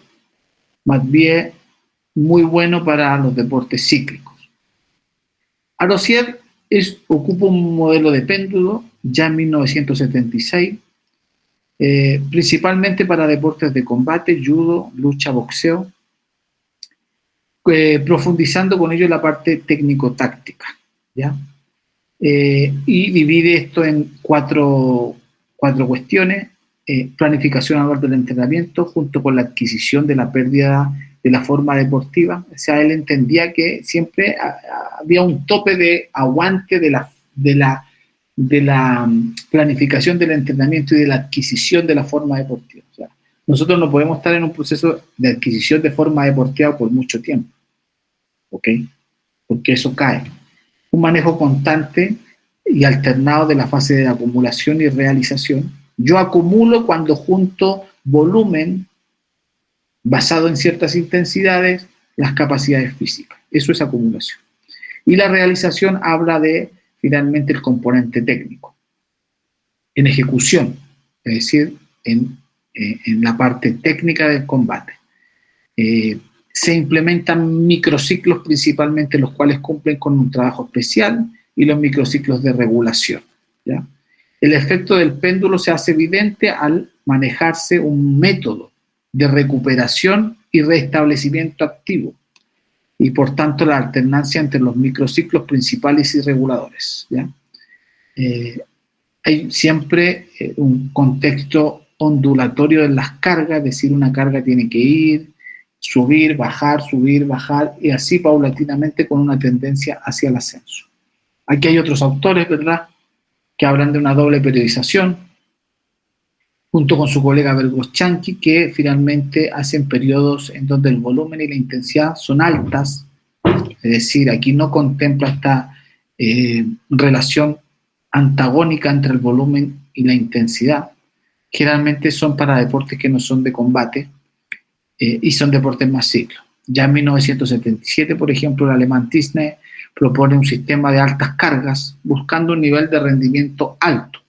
Mathieu, muy bueno para los deportes cíclicos. Arosier ocupa un modelo de péndulo ya en 1976, principalmente para deportes de combate, judo, lucha, boxeo, profundizando con ello la parte técnico-táctica, ¿ya? Y divide esto en cuatro cuestiones: planificación anual del entrenamiento junto con la adquisición de la pérdida de la forma deportiva. O sea, él entendía que siempre había un tope de aguante de la planificación del entrenamiento y de la adquisición de la forma deportiva. O sea, nosotros no podemos estar en un proceso de adquisición de forma deportiva por mucho tiempo, ¿ok? Porque eso cae. Un manejo constante y alternado de la fase de acumulación y realización. Yo acumulo cuando junto volumen basado en ciertas intensidades, las capacidades físicas. Eso es acumulación. Y la realización habla de, finalmente, el componente técnico. En ejecución, es decir, en la parte técnica del combate. Se implementan microciclos principalmente, los cuales cumplen con un trabajo especial, y los microciclos de regulación, ¿ya? El efecto del péndulo se hace evidente al manejarse un método de recuperación y restablecimiento activo, y por tanto la alternancia entre los microciclos principales y reguladores, ¿ya? Hay siempre un contexto ondulatorio en las cargas, es decir, una carga tiene que ir, subir, bajar, y así paulatinamente con una tendencia hacia el ascenso. Aquí hay otros autores, ¿verdad?, que hablan de una doble periodización, junto con su colega Vergoschanki, que finalmente hacen periodos en donde el volumen y la intensidad son altas, es decir, aquí no contempla esta relación antagónica entre el volumen y la intensidad. Generalmente son para deportes que no son de combate y son deportes más ciclos. Ya en 1977, por ejemplo, el alemán Tisne propone un sistema de altas cargas buscando un nivel de rendimiento alto.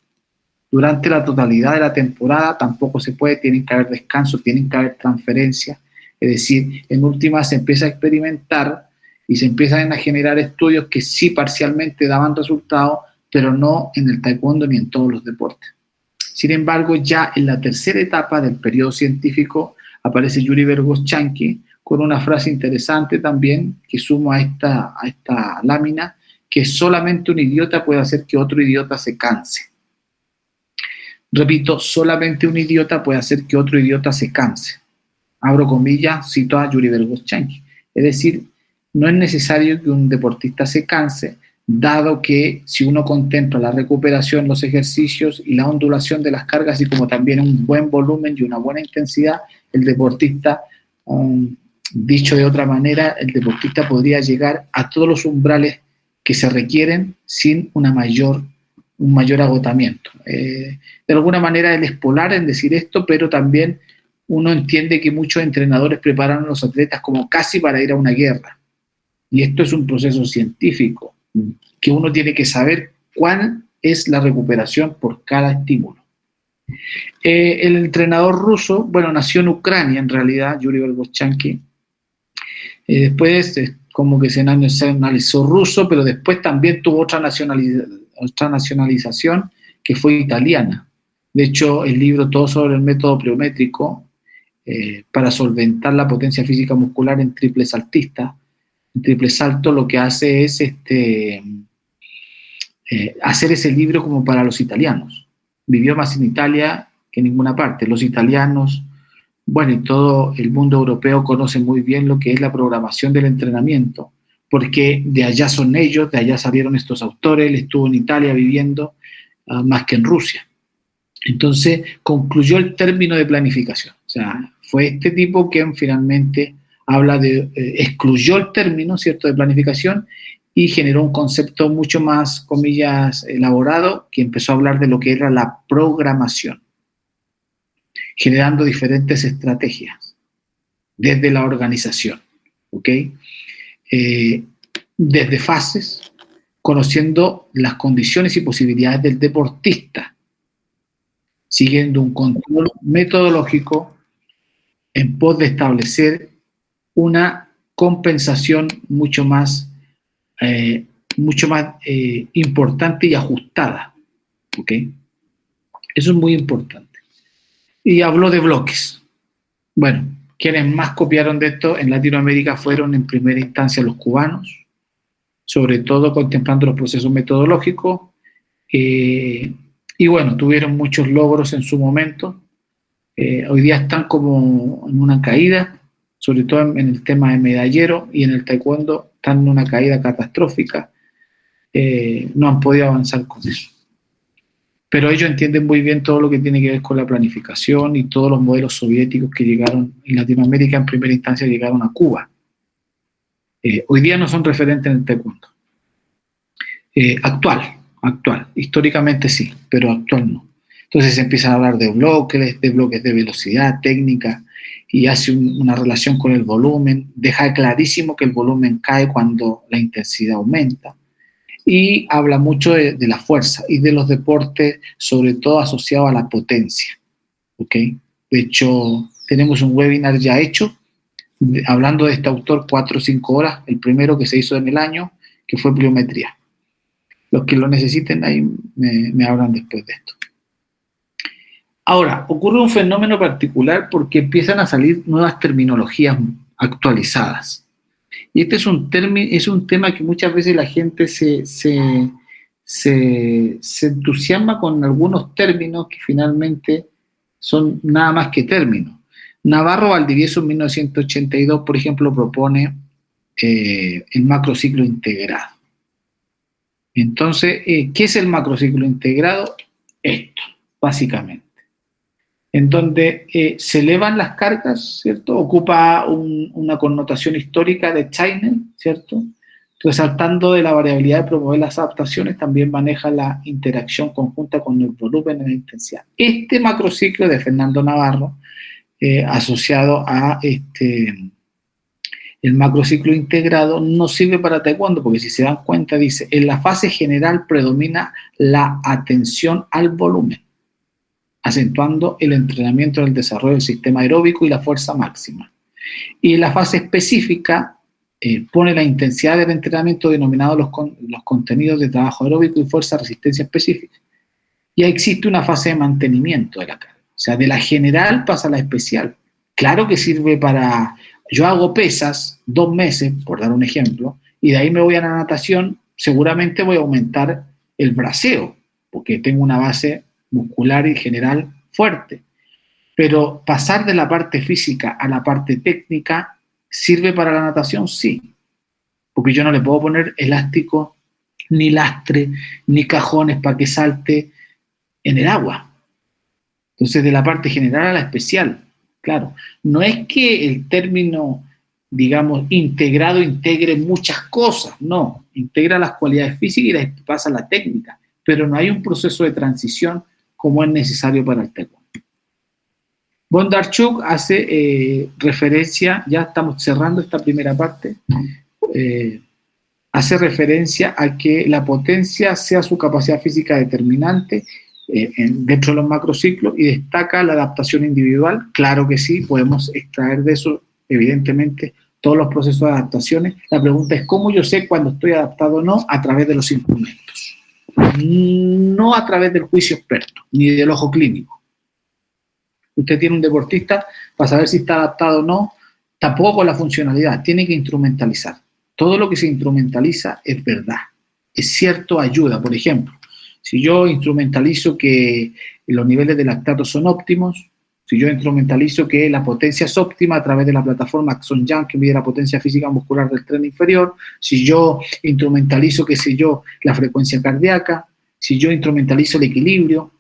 Durante la totalidad de la temporada tampoco se puede, tienen que haber descansos, tienen que haber transferencias, es decir, en última se empieza a experimentar y se empiezan a generar estudios que sí parcialmente daban resultados, pero no en el taekwondo ni en todos los deportes. Sin embargo, ya en la tercera etapa del periodo científico aparece Yuri Vergoschanki con una frase interesante también que sumo a esta lámina, que solamente un idiota puede hacer que otro idiota se canse. Repito, solamente un idiota puede hacer que otro idiota se canse. Abro comillas, cito a Yuri Vergoschanki. Es decir, no es necesario que un deportista se canse, dado que si uno contempla la recuperación, los ejercicios y la ondulación de las cargas, y como también un buen volumen y una buena intensidad, el deportista, dicho de otra manera, el deportista podría llegar a todos los umbrales que se requieren sin un mayor agotamiento. De alguna manera él es polar en decir esto, pero también uno entiende que muchos entrenadores preparan a los atletas como casi para ir a una guerra. Y esto es un proceso científico, que uno tiene que saber cuál es la recuperación por cada estímulo. El entrenador ruso, bueno, nació en Ucrania en realidad, Yuri Vergoschanki. Después como que se nacionalizó ruso, pero después también tuvo otra nacionalización que fue italiana. De hecho, el libro Todo sobre el método pliométrico para solventar la potencia física muscular en triple saltista. En triple salto lo que hace es hacer ese libro como para los italianos. Vivió más en Italia que en ninguna parte. Los italianos, bueno, y todo el mundo europeo conoce muy bien lo que es la programación del entrenamiento, porque de allá son ellos, de allá salieron estos autores, él estuvo en Italia viviendo más que en Rusia. Entonces concluyó el término de planificación. O sea, fue este tipo quien finalmente habla de, excluyó el término, ¿cierto?, de planificación y generó un concepto mucho más, comillas, elaborado, que empezó a hablar de lo que era la programación, generando diferentes estrategias desde la organización, ¿ok? Desde fases, conociendo las condiciones y posibilidades del deportista, siguiendo un control metodológico en pos de establecer una compensación mucho más importante y ajustada, ¿ok? Eso es muy importante. Y habló de bloques. Bueno, quienes más copiaron de esto en Latinoamérica fueron en primera instancia los cubanos, sobre todo contemplando los procesos metodológicos, y bueno, tuvieron muchos logros en su momento. Hoy día están como en una caída, sobre todo en el tema de medallero, y en el taekwondo están en una caída catastrófica. No han podido avanzar con eso. Pero ellos entienden muy bien todo lo que tiene que ver con la planificación y todos los modelos soviéticos que llegaron en Latinoamérica, en primera instancia llegaron a Cuba. Hoy día no son referentes en el taekwondo. Actual. Históricamente sí, pero actual no. Entonces se empiezan a hablar de bloques de velocidad, técnica, y hace una relación con el volumen. Deja clarísimo que el volumen cae cuando la intensidad aumenta. Y habla mucho de la fuerza y de los deportes, sobre todo asociados a la potencia. ¿Ok? De hecho, tenemos un webinar ya hecho, hablando de este autor, 4 o 5 horas, el primero que se hizo en el año, que fue pliometría. Los que lo necesiten ahí me hablan después de esto. Ahora, ocurre un fenómeno particular porque empiezan a salir nuevas terminologías actualizadas. Y este es un tema que muchas veces la gente se entusiasma con algunos términos que finalmente son nada más que términos. Navarro Valdivieso en 1982, por ejemplo, propone el macrociclo integrado. Entonces, ¿qué es el macrociclo integrado? Esto, básicamente. En donde se elevan las cargas, ¿cierto? Ocupa una connotación histórica de Steiner, ¿cierto? Resaltando de la variabilidad de promover las adaptaciones, también maneja la interacción conjunta con el volumen y la intensidad. Este macrociclo de Fernando Navarro, asociado a el macrociclo integrado, no sirve para taekwondo, porque si se dan cuenta, dice, en la fase general predomina la atención al volumen, acentuando el entrenamiento en el desarrollo del sistema aeróbico y la fuerza máxima. Y en la fase específica pone la intensidad del entrenamiento denominado los contenidos de trabajo aeróbico y fuerza resistencia específica. Ya existe una fase de mantenimiento de la carga. O sea, de la general pasa a la especial. Claro que sirve para... Yo hago pesas 2 meses, por dar un ejemplo, y de ahí me voy a la natación, seguramente voy a aumentar el braceo, porque tengo una base muscular y general fuerte. Pero pasar de la parte física a la parte técnica, ¿sirve para la natación? Sí. Porque yo no le puedo poner elástico, ni lastre, ni cajones para que salte en el agua. Entonces, de la parte general a la especial. Claro, no es que el término, digamos, integrado integre muchas cosas, no. Integra las cualidades físicas y las pasa a la técnica. Pero no hay un proceso de transición como es necesario para el taekwondo. Bondarchuk hace referencia, ya estamos cerrando esta primera parte, hace referencia a que la potencia sea su capacidad física determinante dentro de los macrociclos y destaca la adaptación individual. Claro que sí, podemos extraer de eso, evidentemente, todos los procesos de adaptaciones. La pregunta es cómo yo sé cuando estoy adaptado o no, a través de los instrumentos. No a través del juicio experto, ni del ojo clínico. Usted tiene un deportista para saber si está adaptado o no, tampoco con la funcionalidad, tiene que instrumentalizar. Todo lo que se instrumentaliza es verdad, es cierto, ayuda. Por ejemplo, si yo instrumentalizo que los niveles de lactato son óptimos, si yo instrumentalizo que la potencia es óptima a través de la plataforma Axon Young que mide la potencia física muscular del tren inferior, si yo instrumentalizo, qué sé yo, la frecuencia cardíaca, si yo instrumentalizo el equilibrio,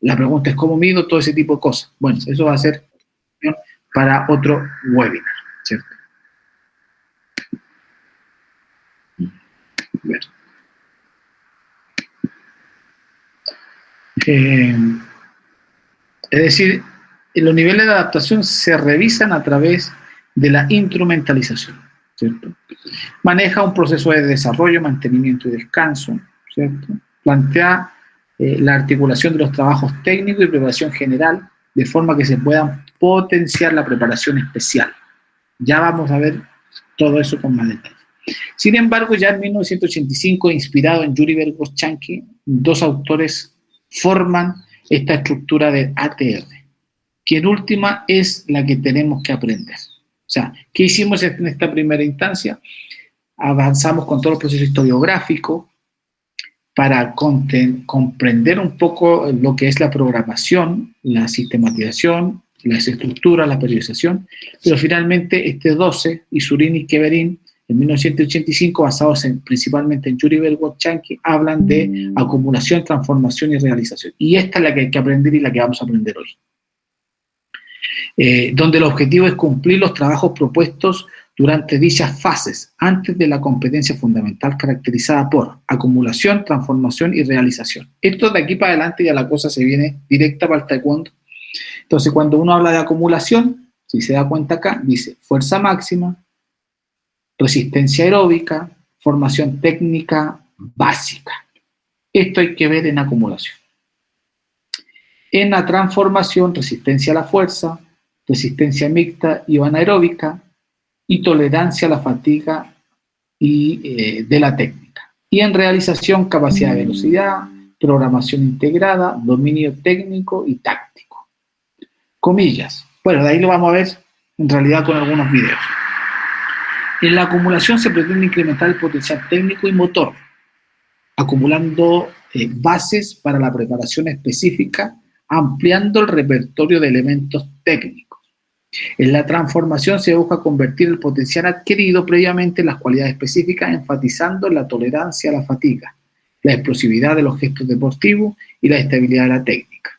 la pregunta es cómo mido todo ese tipo de cosas. Bueno, eso va a ser para otro webinar, ¿cierto? Bueno. Es decir, los niveles de adaptación se revisan a través de la instrumentalización, ¿cierto? Maneja un proceso de desarrollo, mantenimiento y descanso, ¿cierto? Plantea la articulación de los trabajos técnicos y preparación general, de forma que se puedan potenciar la preparación especial. Ya vamos a ver todo eso con más detalle. Sin embargo, ya en 1985, inspirado en Yuri Verkhoshansky, dos autores forman esta estructura de ATR, que en última es la que tenemos que aprender. O sea, ¿qué hicimos en esta primera instancia? Avanzamos con todo el proceso historiográfico para comprender un poco lo que es la programación, la sistematización, las estructuras, la periodización, pero finalmente este 12, Isurin y Keverin, en 1985, basados principalmente en Yuri Verkhoshansky, hablan de acumulación, transformación y realización. Y esta es la que hay que aprender y la que vamos a aprender hoy. Donde el objetivo es cumplir los trabajos propuestos durante dichas fases, antes de la competencia fundamental caracterizada por acumulación, transformación y realización. Esto de aquí para adelante ya la cosa se viene directa para el taekwondo. Entonces, cuando uno habla de acumulación, si se da cuenta acá, dice fuerza máxima, resistencia aeróbica, formación técnica básica. Esto hay que ver en acumulación. En la transformación, resistencia a la fuerza, resistencia mixta y anaeróbica, y tolerancia a la fatiga y de la técnica. Y en realización, capacidad de velocidad, programación integrada, dominio técnico y táctico. Comillas. Bueno, de ahí lo vamos a ver en realidad con algunos videos. En la acumulación se pretende incrementar el potencial técnico y motor, acumulando bases para la preparación específica, ampliando el repertorio de elementos técnicos. En la transformación se busca convertir el potencial adquirido previamente en las cualidades específicas, enfatizando la tolerancia a la fatiga, la explosividad de los gestos deportivos y la estabilidad de la técnica.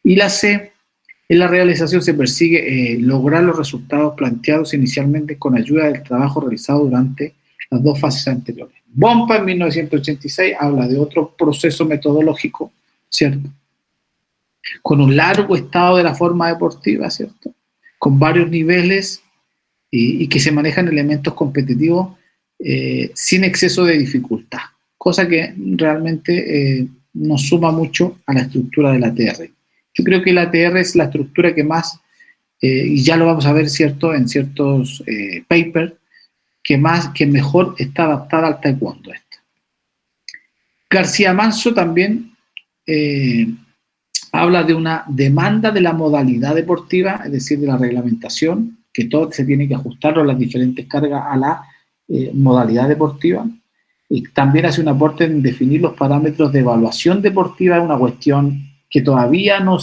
Y la C, en la realización se persigue lograr los resultados planteados inicialmente con ayuda del trabajo realizado durante las dos fases anteriores. Bompa en 1986 habla de otro proceso metodológico, ¿cierto? Con un largo estado de la forma deportiva, ¿cierto? Con varios niveles y que se manejan elementos competitivos sin exceso de dificultad, cosa que realmente nos suma mucho a la estructura del ATR. Yo creo que el ATR es la estructura que más, y ya lo vamos a ver, ¿cierto?, en ciertos papers, que mejor está adaptada al taekwondo. García Manso también habla de una demanda de la modalidad deportiva, es decir, de la reglamentación, que todo se tiene que ajustar a las diferentes cargas a la modalidad deportiva. Y también hace un aporte en definir los parámetros de evaluación deportiva, una cuestión que todavía no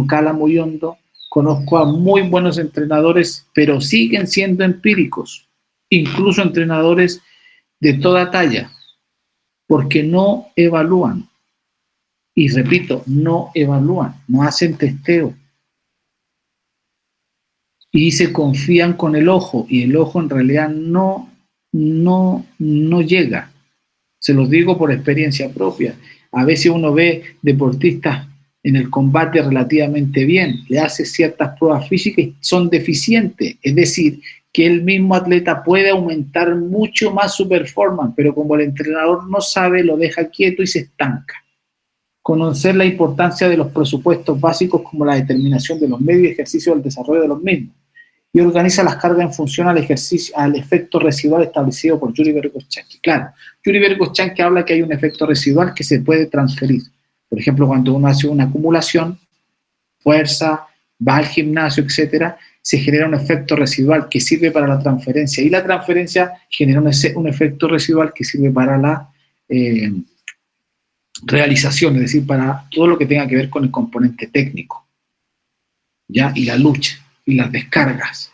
cala muy hondo. Conozco a muy buenos entrenadores, pero siguen siendo empíricos, incluso entrenadores de toda talla, porque no evalúan. Y repito, no evalúan, no hacen testeo. Y se confían con el ojo, y el ojo en realidad no llega. Se los digo por experiencia propia. A veces uno ve deportistas en el combate relativamente bien, le hace ciertas pruebas físicas y son deficientes. Es decir, que el mismo atleta puede aumentar mucho más su performance, pero como el entrenador no sabe, lo deja quieto y se estanca. Conocer la importancia de los presupuestos básicos como la determinación de los medios y ejercicio del desarrollo de los mismos. Y organiza las cargas en función al efecto residual establecido por Yuri Verkhoshansky. Claro, Yuri Verkhoshansky habla que hay un efecto residual que se puede transferir. Por ejemplo, cuando uno hace una acumulación, fuerza, va al gimnasio, etcétera, se genera un efecto residual que sirve para la transferencia, y la transferencia genera un efecto residual que sirve para la realización, es decir, para todo lo que tenga que ver con el componente técnico, ¿ya? Y la lucha, y las descargas.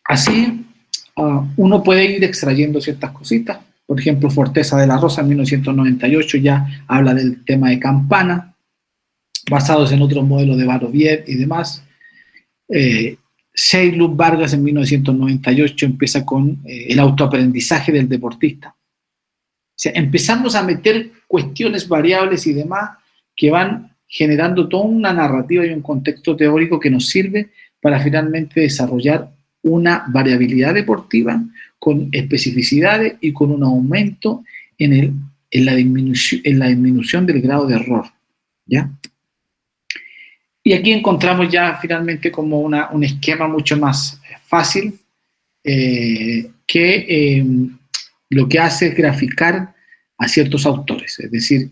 Así, uno puede ir extrayendo ciertas cositas. Por ejemplo, Forteza de la Rosa en 1998 ya habla del tema de campana, basados en otros modelos de Barovier y demás. Seylup Vargas en 1998 empieza con el autoaprendizaje del deportista. O sea, empezamos a meter cuestiones variables y demás que van generando toda una narrativa y un contexto teórico que nos sirve para finalmente desarrollar una variabilidad deportiva con especificidades y con un aumento en la disminución del grado de error, ¿ya? Y aquí encontramos ya finalmente como un esquema mucho más fácil que lo que hace es graficar a ciertos autores. Es decir,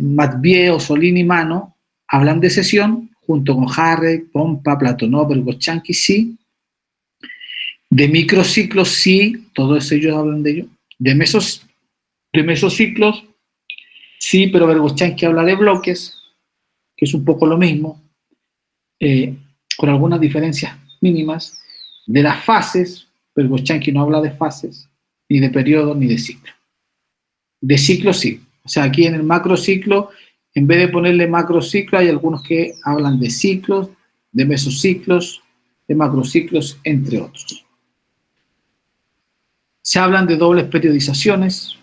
Matvié, Ossolini y Mano hablan de sesión junto con Harrell, Pompa, Platonov, Verkhoshansky, sí. De microciclos, sí, todos ellos hablan de ello. De mesociclos, sí, pero Verkhoshansky habla de bloques, que es un poco lo mismo, con algunas diferencias mínimas. De las fases, Verkhoshansky no habla de fases, ni de periodos, ni de ciclo. De ciclo sí. O sea, aquí en el macrociclo, en vez de ponerle macrociclo, hay algunos que hablan de ciclos, de mesociclos, de macrociclos, entre otros. Se hablan de dobles periodizaciones,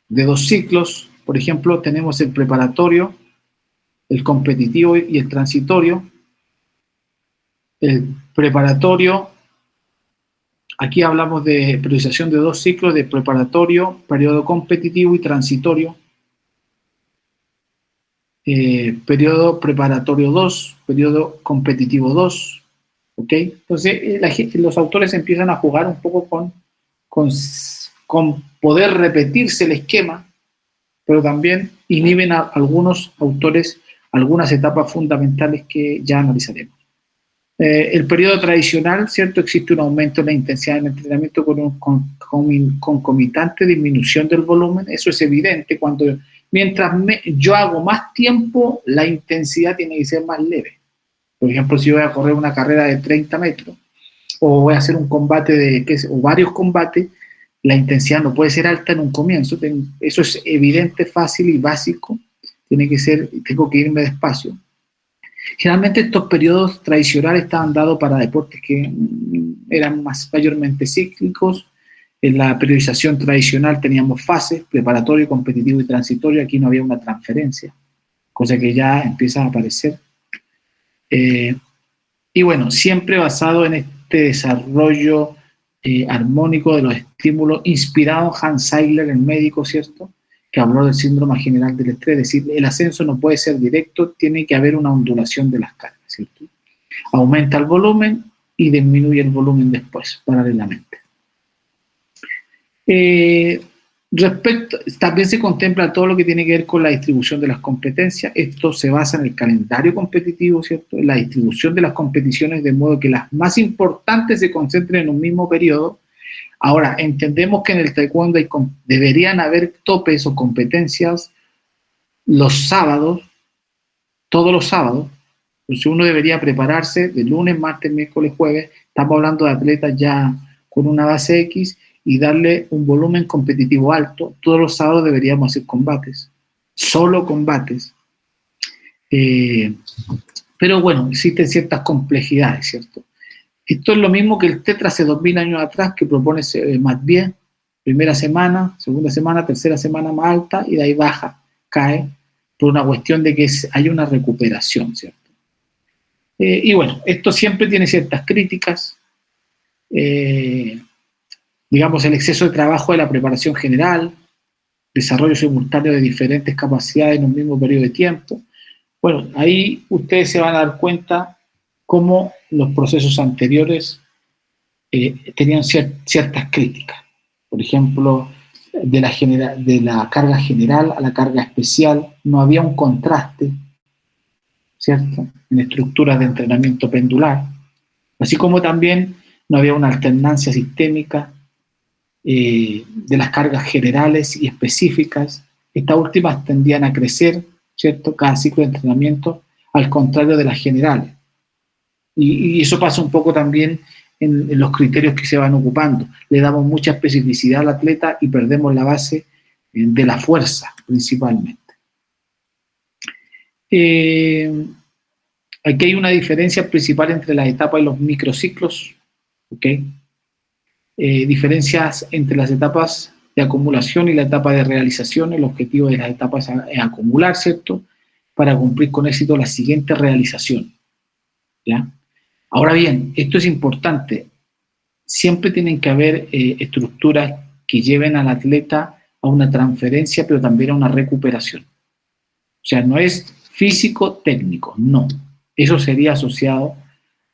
de 2 ciclos. Por ejemplo, tenemos el preparatorio, el competitivo y el transitorio. El preparatorio, aquí hablamos de periodización de 2 ciclos, de preparatorio, periodo competitivo y transitorio. Periodo preparatorio 2, periodo competitivo 2. ¿Ok? Entonces, los autores empiezan a jugar un poco con poder repetirse el esquema, pero también inhiben a algunos autores algunas etapas fundamentales que ya analizaremos. El periodo tradicional, ¿cierto? Existe un aumento en la intensidad del entrenamiento con un concomitante disminución del volumen. Eso es evidente. Mientras yo hago más tiempo, la intensidad tiene que ser más leve. Por ejemplo, si voy a correr una carrera de 30 metros o voy a hacer un combate o varios combates, la intensidad no puede ser alta en un comienzo. Eso es evidente, fácil y básico. Tengo que irme despacio. Generalmente estos periodos tradicionales estaban dados para deportes que eran mayormente cíclicos. En la periodización tradicional teníamos fases, preparatorio, competitivo y transitorio. Aquí no había una transferencia, cosa que ya empieza a aparecer. Y bueno, siempre basado en este desarrollo armónico de los estímulos, inspirado en Hans Zeigler, el médico, ¿cierto?, que habló del síndrome general del estrés. Es decir, el ascenso no puede ser directo, tiene que haber una ondulación de las cargas, ¿cierto? Aumenta el volumen y disminuye el volumen después, paralelamente. También se contempla todo lo que tiene que ver con la distribución de las competencias. Esto se basa en el calendario competitivo, ¿cierto?, en la distribución de las competiciones, de modo que las más importantes se concentren en un mismo periodo. Ahora, entendemos que en el taekwondo deberían haber topes o competencias los sábados, todos los sábados. Entonces uno debería prepararse de lunes, martes, miércoles, jueves. Estamos hablando de atletas ya con una base X y darle un volumen competitivo alto. Todos los sábados deberíamos hacer combates, solo combates. Pero bueno, existen ciertas complejidades, ¿cierto? Esto es lo mismo que el Tetra hace 2000 años atrás, que propone Matvié: primera semana, segunda semana, tercera semana más alta, y de ahí baja, cae, por una cuestión de que hay una recuperación, ¿cierto? Y bueno, esto siempre tiene ciertas críticas. Digamos, el exceso de trabajo de la preparación general, desarrollo simultáneo de diferentes capacidades en un mismo periodo de tiempo. Bueno, ahí ustedes se van a dar cuenta cómo los procesos anteriores tenían ciertas críticas. Por ejemplo, de la carga general a la carga especial, no había un contraste ¿cierto? En estructuras de entrenamiento pendular, así como también no había una alternancia sistémica de las cargas generales y específicas. Estas últimas tendían a crecer, ¿cierto? Cada ciclo de entrenamiento, al contrario de las generales. Y eso pasa un poco también en los criterios que se van ocupando. Le damos mucha especificidad al atleta y perdemos la base de la fuerza, principalmente. Aquí hay una diferencia principal entre las etapas y los microciclos, ¿ok? Diferencias entre las etapas de acumulación y la etapa de realización. El objetivo de las etapas es acumular, ¿cierto? Para cumplir con éxito la siguiente realización, ¿ya? Ahora bien, esto es importante. Siempre tienen que haber estructuras que lleven al atleta a una transferencia, pero también a una recuperación. O sea, no es físico-técnico, no. Eso sería asociado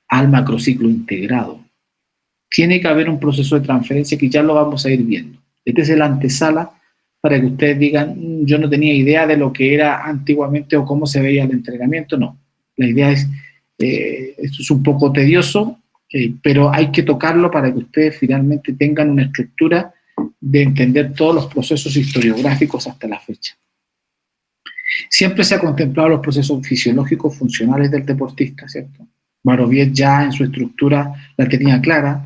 al macrociclo integrado. Tiene que haber un proceso de transferencia que ya lo vamos a ir viendo. Este es el antesala para que ustedes digan, yo no tenía idea de lo que era antiguamente o cómo se veía el entrenamiento. No, la idea es, esto es un poco tedioso, pero hay que tocarlo para que ustedes finalmente tengan una estructura de entender todos los procesos historiográficos hasta la fecha. Siempre se ha contemplado los procesos fisiológicos funcionales del deportista, ¿cierto? Baroviet ya en su estructura la tenía clara.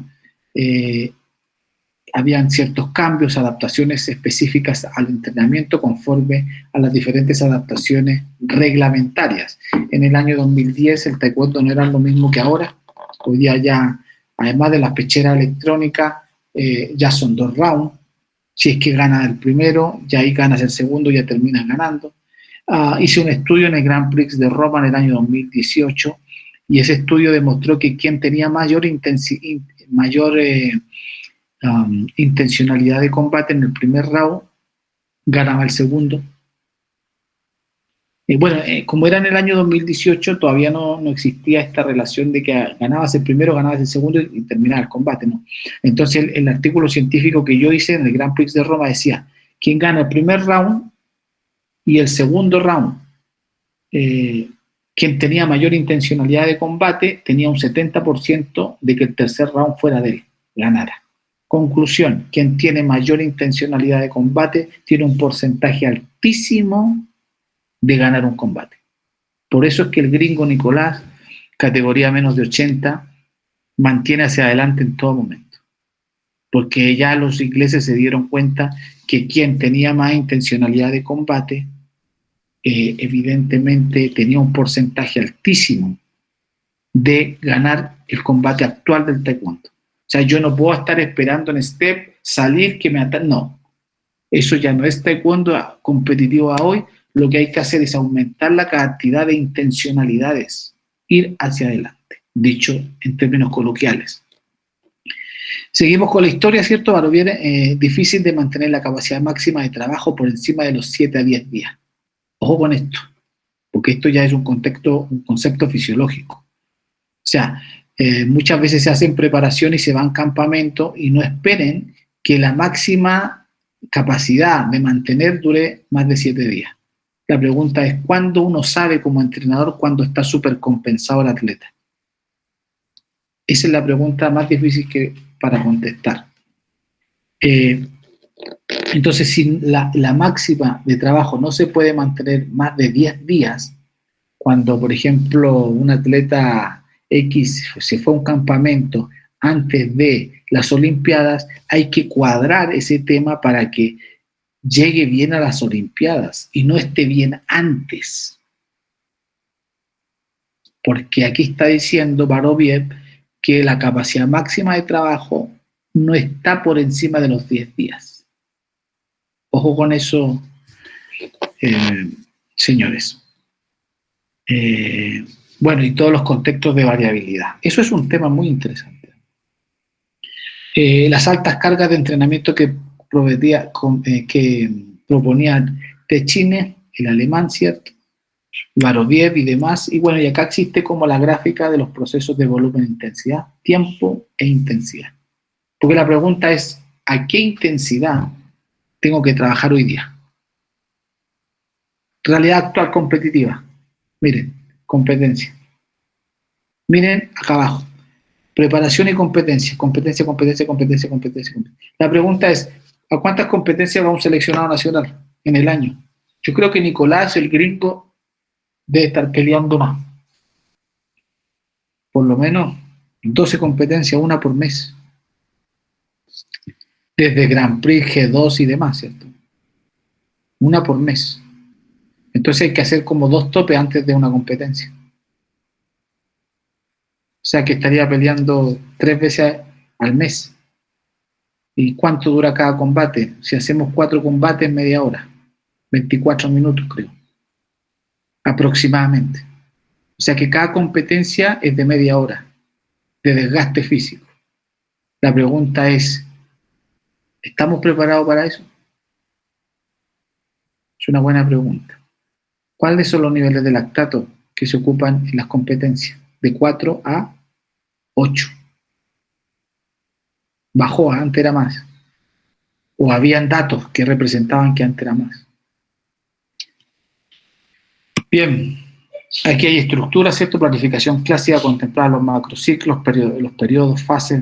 Habían ciertos cambios, adaptaciones específicas al entrenamiento conforme a las diferentes adaptaciones reglamentarias. En el año 2010 el taekwondo no era lo mismo que ahora. Hoy día ya, además de las pecheras electrónicas, ya son 2 rounds. Si es que ganas el primero, ya ahí ganas el segundo, ya terminas ganando. Hice un estudio en el Grand Prix de Roma en el año 2018 y ese estudio demostró que quien tenía mayor intencionalidad de combate en el primer round ganaba el segundo. Como era en el año 2018, todavía no existía esta relación de que ganabas el primero, ganabas el segundo y terminaba el combate, ¿no? Entonces el artículo científico que yo hice en el Grand Prix de Roma decía, quien gana el primer round y el segundo round, quien tenía mayor intencionalidad de combate tenía un 70% de que el tercer round fuera de él, ganara. Conclusión, quien tiene mayor intencionalidad de combate tiene un porcentaje altísimo de ganar un combate. Por eso es que el gringo Nicolás, categoría menos de 80, mantiene hacia adelante en todo momento. Porque ya los ingleses se dieron cuenta que quien tenía más intencionalidad de combate evidentemente tenía un porcentaje altísimo de ganar el combate actual del taekwondo. O sea, yo no puedo estar esperando en step, salir, que me ataquen. No, eso ya no es taekwondo competitivo a hoy. Lo que hay que hacer es aumentar la cantidad de intencionalidades, ir hacia adelante, dicho en términos coloquiales. Seguimos con la historia, ¿cierto? Barovier, difícil de mantener la capacidad máxima de trabajo por encima de los 7 a 10 días. Ojo con esto, porque esto ya es un concepto fisiológico. O sea, muchas veces se hacen preparaciones y se van campamento y no esperen que la máxima capacidad de mantener dure más de 7 días. La pregunta es, ¿cuándo uno sabe como entrenador cuándo está súper compensado el atleta? Esa es la pregunta más difícil para contestar. Entonces, si la máxima de trabajo no se puede mantener más de 10 días, cuando, por ejemplo, un atleta X se fue a un campamento antes de las Olimpiadas, hay que cuadrar ese tema para que llegue bien a las Olimpiadas y no esté bien antes. Porque aquí está diciendo Barovier que la capacidad máxima de trabajo no está por encima de los 10 días. Ojo con eso, señores. Bueno, y todos los contextos de variabilidad. Eso es un tema muy interesante. Las altas cargas de entrenamiento que proponía Techine, el alemán, ¿cierto? Barovier y demás. Y bueno, y acá existe como la gráfica de los procesos de volumen e intensidad, tiempo e intensidad. Porque la pregunta es, ¿a qué intensidad tengo que trabajar hoy día? Realidad actual competitiva. Miren, competencia. Miren acá abajo. Preparación y competencia. Competencia. La pregunta es, ¿a cuántas competencias va un seleccionado nacional en el año? Yo creo que Nicolás, el gringo, debe estar peleando más. Por lo menos 12 competencias, una por mes. Desde Grand Prix, G2 y demás, ¿cierto? Una por mes. Entonces hay que hacer como 2 topes antes de una competencia. O sea que estaría peleando 3 veces al mes. ¿Y cuánto dura cada combate? Si hacemos 4 combates, media hora. 24 minutos, creo. Aproximadamente. O sea que cada competencia es de media hora de desgaste físico. La pregunta es, ¿estamos preparados para eso? Es una buena pregunta. ¿Cuáles son los niveles de lactato que se ocupan en las competencias? De 4 a 8. Bajó, antes era más. O habían datos que representaban que antes era más. Bien, aquí hay estructura, ¿cierto? Planificación clásica, contemplar los macrociclos, los periodos, fases,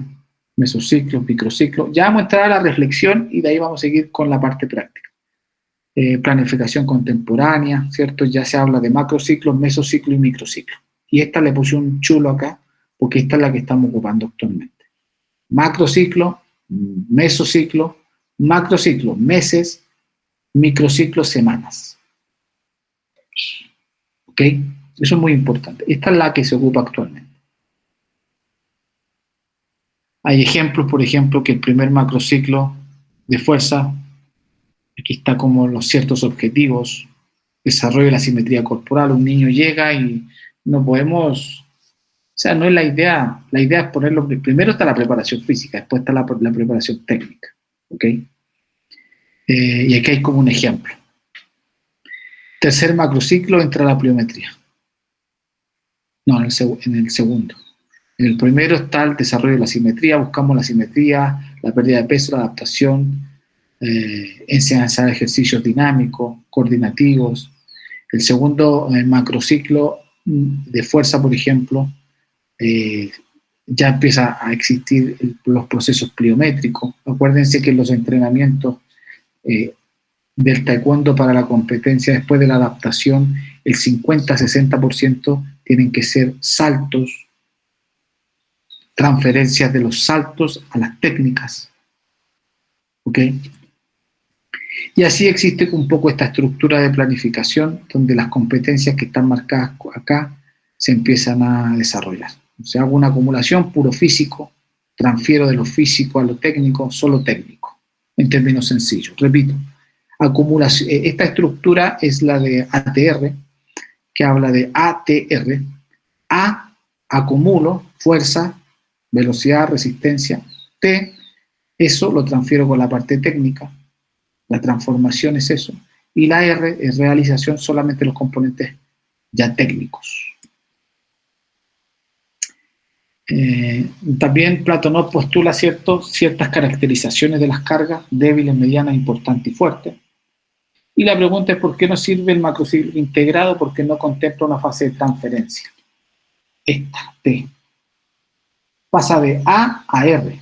mesociclos, microciclos. Ya vamos a entrar a la reflexión y de ahí vamos a seguir con la parte práctica. Planificación contemporánea, ¿cierto? Ya se habla de macrociclos, mesociclo y microciclo. Y esta le puse un chulo acá, porque esta es la que estamos ocupando actualmente. Macrociclo, mesociclo, macrociclo, meses, microciclo, semanas. ¿Ok? Eso es muy importante. Esta es la que se ocupa actualmente. Hay ejemplos, por ejemplo, que el primer macrociclo de fuerza, aquí está como los ciertos objetivos, desarrollo de la simetría corporal. Un niño llega y no podemos, o sea, no es la idea es ponerlo, primero está la preparación física, después está la preparación técnica, ¿ok? Y aquí hay como un ejemplo. Tercer macrociclo entra la pliometría. No, en el segundo. En el primero está el desarrollo de la simetría, buscamos la simetría, la pérdida de peso, la adaptación, enseñanza de ejercicios dinámicos, coordinativos. El segundo, el macrociclo de fuerza, por ejemplo, ya empieza a existir los procesos pliométricos. Acuérdense que los entrenamientos del taekwondo para la competencia, después de la adaptación, el 50-60% tienen que ser saltos, transferencias de los saltos a las técnicas. ¿Ok? Y así existe un poco esta estructura de planificación donde las competencias que están marcadas acá se empiezan a desarrollar. O sea, hago una acumulación puro físico, transfiero de lo físico a lo técnico, solo técnico, en términos sencillos. Repito, acumulación, esta estructura es la de ATR, que habla de ATR. A, acumulo, fuerza, velocidad, resistencia. T, eso lo transfiero con la parte técnica. La transformación es eso. Y la R es realización solamente de los componentes ya técnicos. También Platonov postula ciertas caracterizaciones de las cargas, débiles, medianas, importantes y fuertes. Y la pregunta es ¿por qué no sirve el macrociclo integrado? Porque no contempla una fase de transferencia. Esta, T. Pasa de A a R.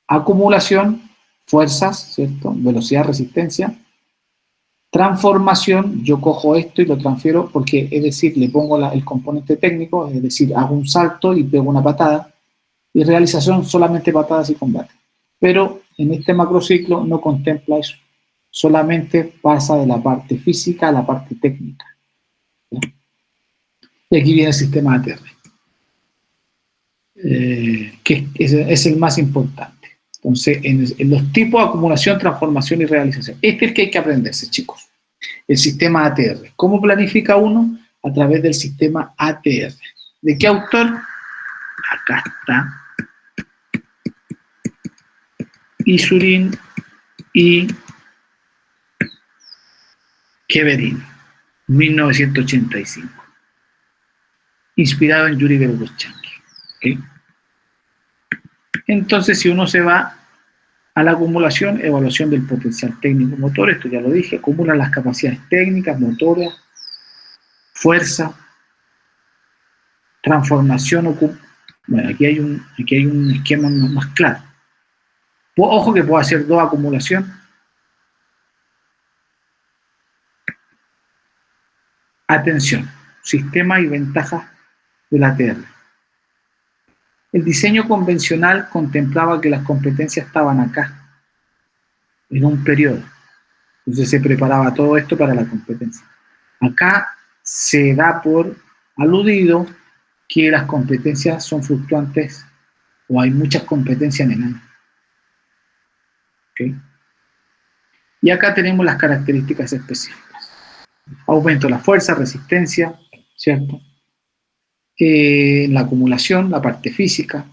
Acumulación, fuerzas, ¿cierto? Velocidad, resistencia. Transformación, yo cojo esto y lo transfiero porque, es decir, le pongo el componente técnico, es decir, hago un salto y pego una patada. Y realización, solamente patadas y combate. Pero en este macrociclo no contempla eso. Solamente pasa de la parte física a la parte técnica. ¿Ya? Y aquí viene el sistema ATR, que es el más importante. Entonces, en los tipos de acumulación, transformación y realización. Este es el que hay que aprenderse, chicos. El sistema ATR. ¿Cómo planifica uno? A través del sistema ATR. ¿De qué autor? Acá está. Isurin y Keverin, 1985. Inspirado en Yuri Verkhoshansky. ¿Okay? Entonces, si uno se va a la acumulación, evaluación del potencial técnico motor, esto ya lo dije, acumulan las capacidades técnicas, motoras, fuerza, transformación, bueno, aquí hay un esquema más claro. Ojo que puedo hacer 2 acumulación. Atención, sistemas y ventajas de la ATR. El diseño convencional contemplaba que las competencias estaban acá, en un periodo. Entonces se preparaba todo esto para la competencia. Acá se da por aludido que las competencias son fluctuantes o hay muchas competencias en el año. ¿Okay? Y acá tenemos las características específicas. Aumento de la fuerza, resistencia, ¿cierto? La acumulación, la parte física,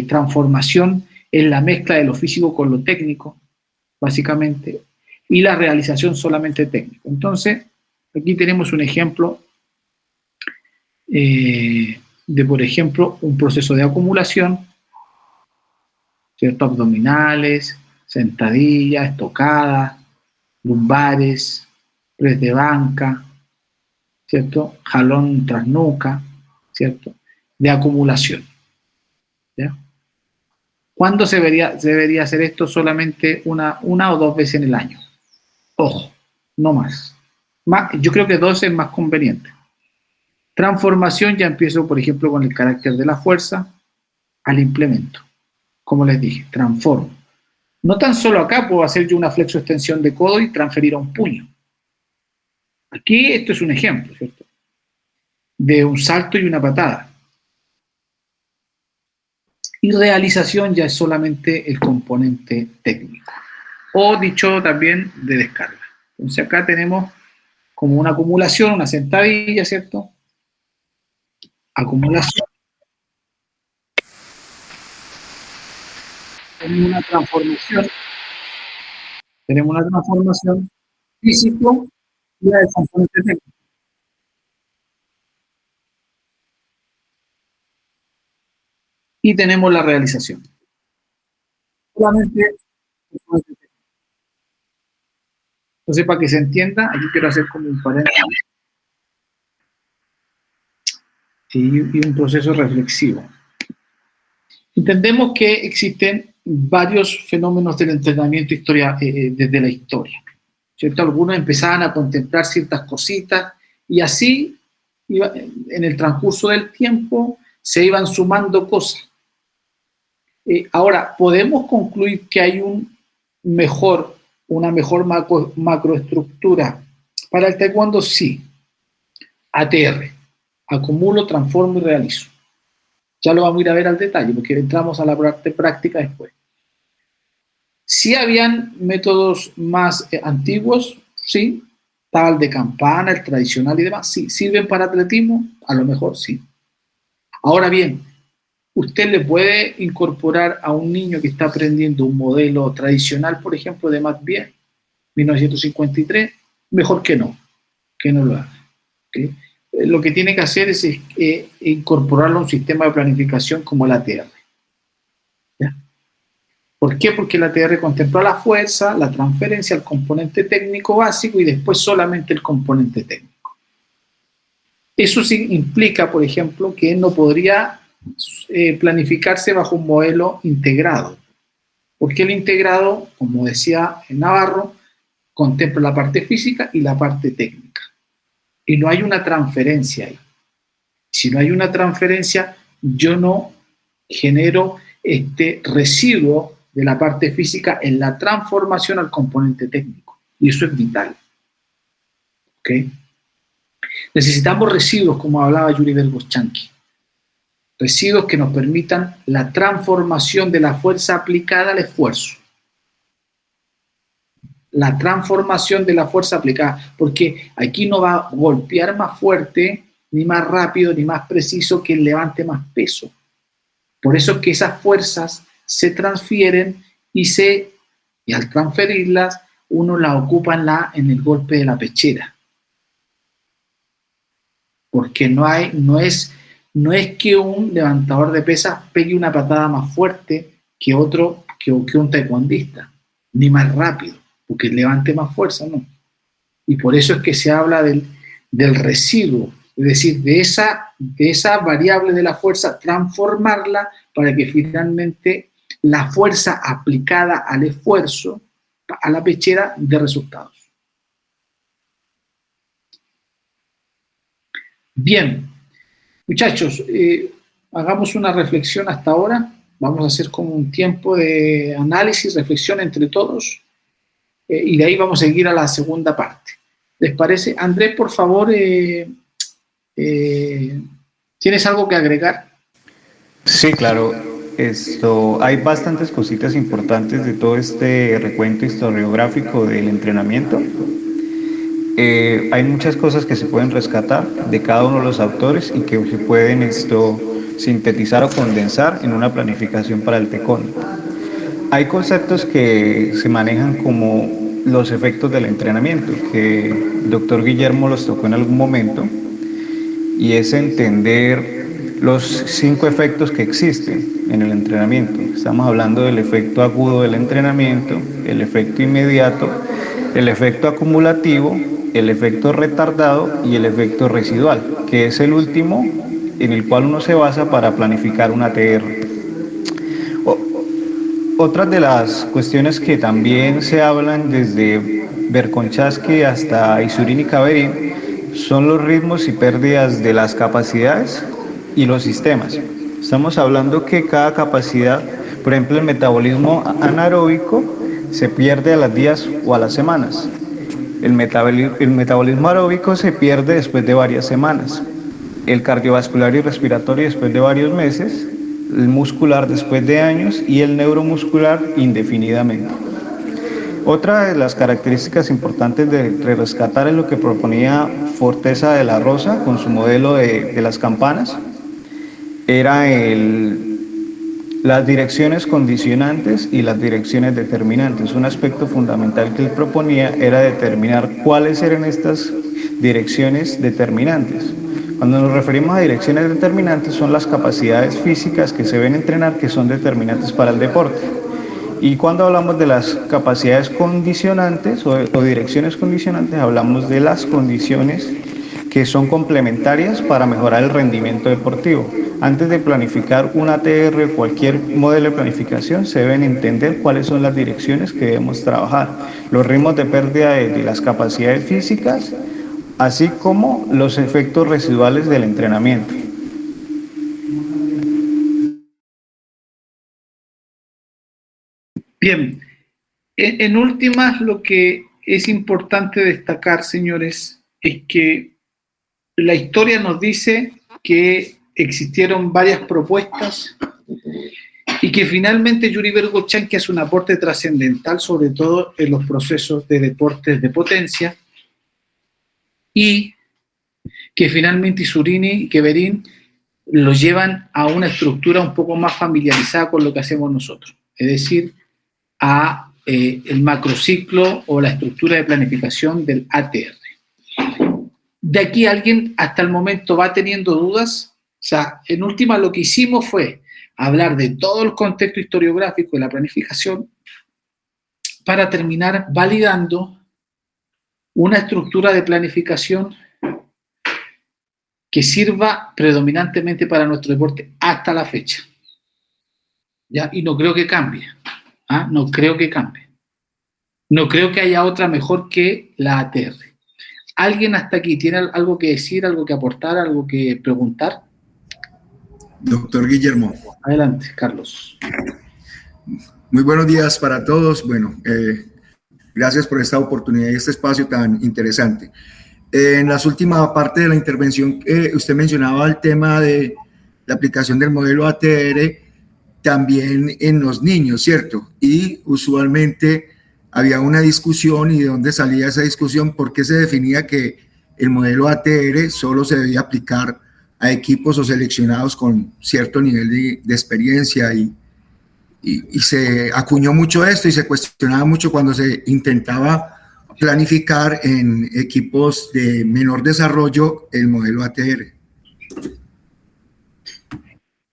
transformación en la mezcla de lo físico con lo técnico, básicamente, y la realización solamente técnica. Entonces, aquí tenemos un ejemplo de, por ejemplo, un proceso de acumulación, ¿cierto? Abdominales, sentadillas, estocadas, lumbares, press de banca, ¿cierto? Jalón tras nuca, ¿cierto? De acumulación, ¿ya? ¿Cuándo se debería hacer esto? Solamente una o 2 veces en el año. Ojo, no más. Yo creo que 2 es más conveniente. Transformación, ya empiezo, por ejemplo, con el carácter de la fuerza al implemento. Como les dije, transformo. No tan solo acá puedo hacer yo una flexo-extensión de codo y transferir a un puño. Aquí esto es un ejemplo, ¿cierto? De un salto y una patada. Y realización ya es solamente el componente técnico. O dicho también de descarga. Entonces acá tenemos como una acumulación, una sentadilla, ¿cierto? Acumulación. Tenemos una transformación. Tenemos una transformación físico y la del componente técnico. Y tenemos la realización. Solamente. Entonces, para que se entienda, aquí quiero hacer como un paréntesis y un proceso reflexivo. Entendemos que existen varios fenómenos del entrenamiento desde la historia, ¿cierto? Algunos empezaban a contemplar ciertas cositas y así, en el transcurso del tiempo, se iban sumando cosas. Ahora, ¿podemos concluir que hay una mejor macroestructura para el taekwondo? Sí. ATR, acumulo, transformo y realizo. Ya lo vamos a ir a ver al detalle porque entramos a la parte práctica después. Sí habían métodos más antiguos, sí. Estaba el de campana, el tradicional y demás. Sí. ¿Sirven para atletismo? A lo mejor sí. Ahora bien, usted le puede incorporar a un niño que está aprendiendo un modelo tradicional, por ejemplo, de Matt Bier, 1953, mejor que no lo haga. ¿Okay? Lo que tiene que hacer es incorporarlo a un sistema de planificación como el ATR. ¿Ya? ¿Por qué? Porque el ATR contempla la fuerza, la transferencia, el componente técnico básico y después solamente el componente técnico. Eso sí implica, por ejemplo, que no podría planificarse bajo un modelo integrado. Porque el integrado, como decía Navarro, contempla la parte física y la parte técnica. Y no hay una transferencia ahí. Si no hay una transferencia, yo no genero este residuo de la parte física en la transformación al componente técnico. Y eso es vital. ¿Ok? Necesitamos residuos, como hablaba Yuri Vergoschansky. Residuos que nos permitan la transformación de la fuerza aplicada al esfuerzo. La transformación de la fuerza aplicada, porque aquí no va a golpear más fuerte, ni más rápido, ni más preciso que el levante más peso. Por eso es que esas fuerzas se transfieren y al transferirlas, uno las ocupa en el golpe de la pechera. Porque no es que un levantador de pesas pegue una patada más fuerte que un taekwondista, ni más rápido, porque levante más fuerza, no. Y por eso es que se habla del residuo Es decir, de esa variable de la fuerza, transformarla para que finalmente la fuerza aplicada al esfuerzo, a la pechera, dé resultados. Bien, muchachos, hagamos una reflexión hasta ahora. Vamos a hacer como un tiempo de análisis, reflexión entre todos, y de ahí vamos a seguir a la segunda parte. ¿Les parece? Andrés, por favor, ¿tienes algo que agregar? Sí, claro. Hay bastantes cositas importantes de todo este recuento historiográfico del entrenamiento. Hay muchas cosas que se pueden rescatar de cada uno de los autores y que se pueden sintetizar o condensar en una planificación para el TECON. Hay conceptos que se manejan como los efectos del entrenamiento, que el doctor Guillermo los tocó en algún momento, y es entender los 5 efectos que existen en el entrenamiento. Estamos hablando del efecto agudo del entrenamiento, el efecto inmediato, el efecto acumulativo, el efecto retardado y el efecto residual, que es el último en el cual uno se basa para planificar una ATR. Otras de las cuestiones que también se hablan desde Verkhoshansky hasta Isurin y Kaverin son los ritmos y pérdidas de las capacidades y los sistemas. Estamos hablando que cada capacidad, por ejemplo, el metabolismo anaeróbico se pierde a los días o a las semanas. El metabolismo aeróbico se pierde después de varias semanas. El cardiovascular y respiratorio después de varios meses, el muscular después de años y el neuromuscular indefinidamente. Otra de las características importantes de rescatar es lo que proponía Forteza de la Rosa con su modelo de las campanas, era las direcciones condicionantes y las direcciones determinantes. Un aspecto fundamental que él proponía era determinar cuáles eran estas direcciones determinantes. Cuando nos referimos a direcciones determinantes son las capacidades físicas que se ven entrenar que son determinantes para el deporte. Y cuando hablamos de las capacidades condicionantes o direcciones condicionantes, hablamos de las condiciones que son complementarias para mejorar el rendimiento deportivo. Antes de planificar una ATR o cualquier modelo de planificación, se deben entender cuáles son las direcciones que debemos trabajar, los ritmos de pérdida de las capacidades físicas, así como los efectos residuales del entrenamiento. Bien, en últimas, lo que es importante destacar, señores, es que la historia nos dice que existieron varias propuestas y que finalmente Yuri Verkhoshansky hace un aporte trascendental, sobre todo en los procesos de deportes de potencia, y que finalmente Isurini y Kaverin lo llevan a una estructura un poco más familiarizada con lo que hacemos nosotros, es decir, a el macrociclo o la estructura de planificación del ATR. De aquí alguien hasta el momento va teniendo dudas. O sea, en última lo que hicimos fue hablar de todo el contexto historiográfico de la planificación para terminar validando una estructura de planificación que sirva predominantemente para nuestro deporte hasta la fecha. ¿Ya? Y no creo que cambie. ¿Ah? No creo que cambie. No creo que haya otra mejor que la ATR. ¿Alguien hasta aquí tiene algo que decir, algo que aportar, algo que preguntar? Doctor Guillermo. Adelante, Carlos. Muy buenos días para todos. Bueno, gracias por esta oportunidad y este espacio tan interesante. En la última parte de la intervención, usted mencionaba el tema de la aplicación del modelo ATR también en los niños, ¿cierto? Y usualmente había una discusión, y de dónde salía esa discusión, por qué se definía que el modelo ATR solo se debía aplicar a equipos o seleccionados con cierto nivel de experiencia, y se acuñó mucho esto y se cuestionaba mucho cuando se intentaba planificar en equipos de menor desarrollo el modelo ATR.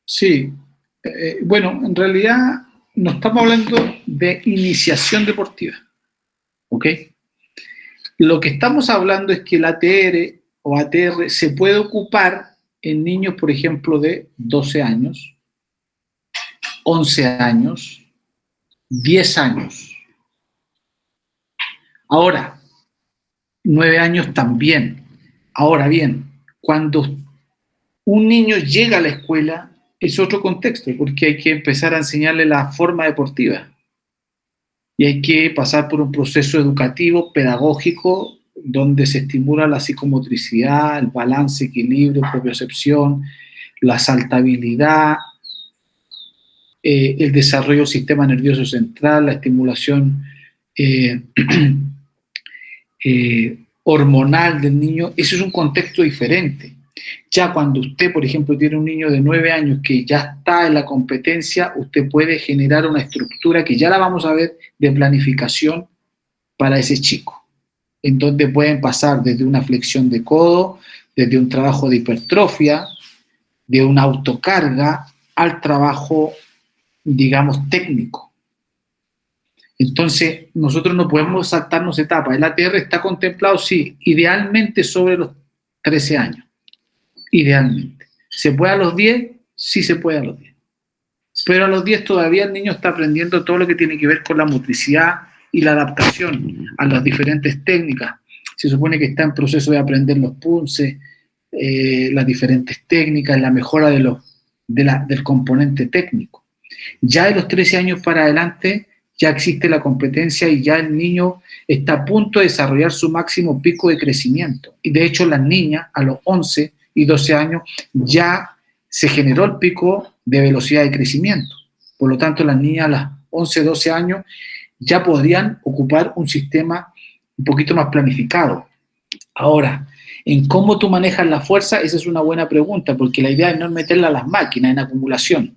Sí, bueno, en realidad no estamos hablando de iniciación deportiva, ¿ok? Lo que estamos hablando es que el ATR o ATR se puede ocupar en niños, por ejemplo, de 12 años, 11 años, 10 años. Ahora, 9 años también. Ahora bien, cuando un niño llega a la escuela es otro contexto, porque hay que empezar a enseñarle la forma deportiva y hay que pasar por un proceso educativo, pedagógico, donde se estimula la psicomotricidad, el balance, equilibrio, propiocepción, la saltabilidad, el desarrollo del sistema nervioso central, la estimulación hormonal del niño. Ese es un contexto diferente. Ya cuando usted, por ejemplo, tiene un niño de 9 años que ya está en la competencia, usted puede generar una estructura que ya la vamos a ver de planificación para ese chico, en donde pueden pasar desde una flexión de codo, desde un trabajo de hipertrofia, de una autocarga, al trabajo, digamos, técnico. Entonces, nosotros no podemos saltarnos etapas. El ATR está contemplado, sí, idealmente sobre los 13 años. Idealmente. ¿Se puede a los 10? Sí se puede a los 10. Pero a los 10 todavía el niño está aprendiendo todo lo que tiene que ver con la motricidad y la adaptación a las diferentes técnicas. Se supone que está en proceso de aprender los punces, las diferentes técnicas, la mejora del componente técnico. Ya de los 13 años para adelante ya existe la competencia y ya el niño está a punto de desarrollar su máximo pico de crecimiento. Y de hecho las niñas a los 11 y 12 años ya se generó el pico de velocidad de crecimiento. Por lo tanto, las niñas a las 11, 12 años ya podrían ocupar un sistema un poquito más planificado. Ahora, en cómo tú manejas la fuerza, esa es una buena pregunta, porque la idea es no meterla a las máquinas en acumulación.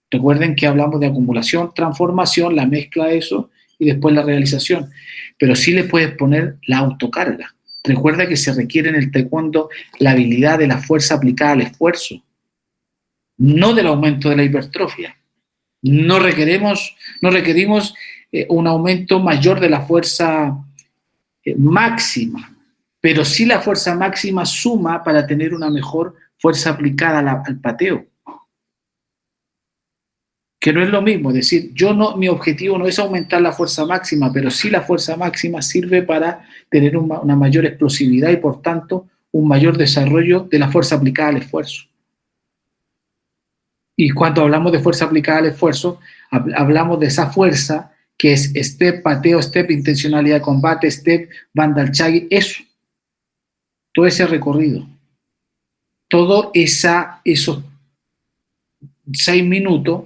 Recuerden que hablamos de acumulación, transformación, la mezcla de eso y después la realización. Pero sí le puedes poner la autocarga. Recuerda que se requiere en el taekwondo la habilidad de la fuerza aplicada al esfuerzo, no del aumento de la hipertrofia. No requerimos un aumento mayor de la fuerza máxima, pero sí la fuerza máxima suma para tener una mejor fuerza aplicada al pateo. Que no es lo mismo, es decir, mi objetivo no es aumentar la fuerza máxima, pero sí la fuerza máxima sirve para tener una mayor explosividad y por tanto un mayor desarrollo de la fuerza aplicada al esfuerzo. Y cuando hablamos de fuerza aplicada al esfuerzo, hablamos de esa fuerza que es step, pateo, step, intencionalidad de combate, step, bandalchagi, eso. Todo ese recorrido. Todo esos 6 minutos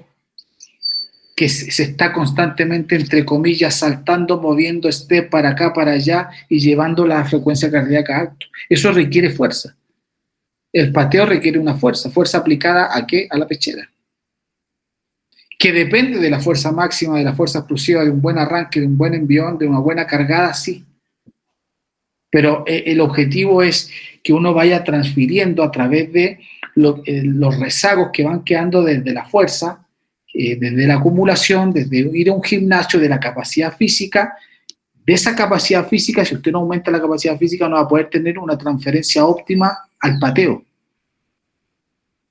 que se está constantemente, entre comillas, saltando, moviendo step para acá, para allá y llevando la frecuencia cardíaca alta. Eso requiere fuerza. El pateo requiere una fuerza aplicada ¿a qué? A la pechera. Que depende de la fuerza máxima, de la fuerza explosiva, de un buen arranque, de un buen envión, de una buena cargada, sí. Pero el objetivo es que uno vaya transfiriendo a través de los rezagos que van quedando desde la fuerza, desde la acumulación, desde ir a un gimnasio, de la capacidad física. De esa capacidad física, si usted no aumenta la capacidad física, no va a poder tener una transferencia óptima al pateo.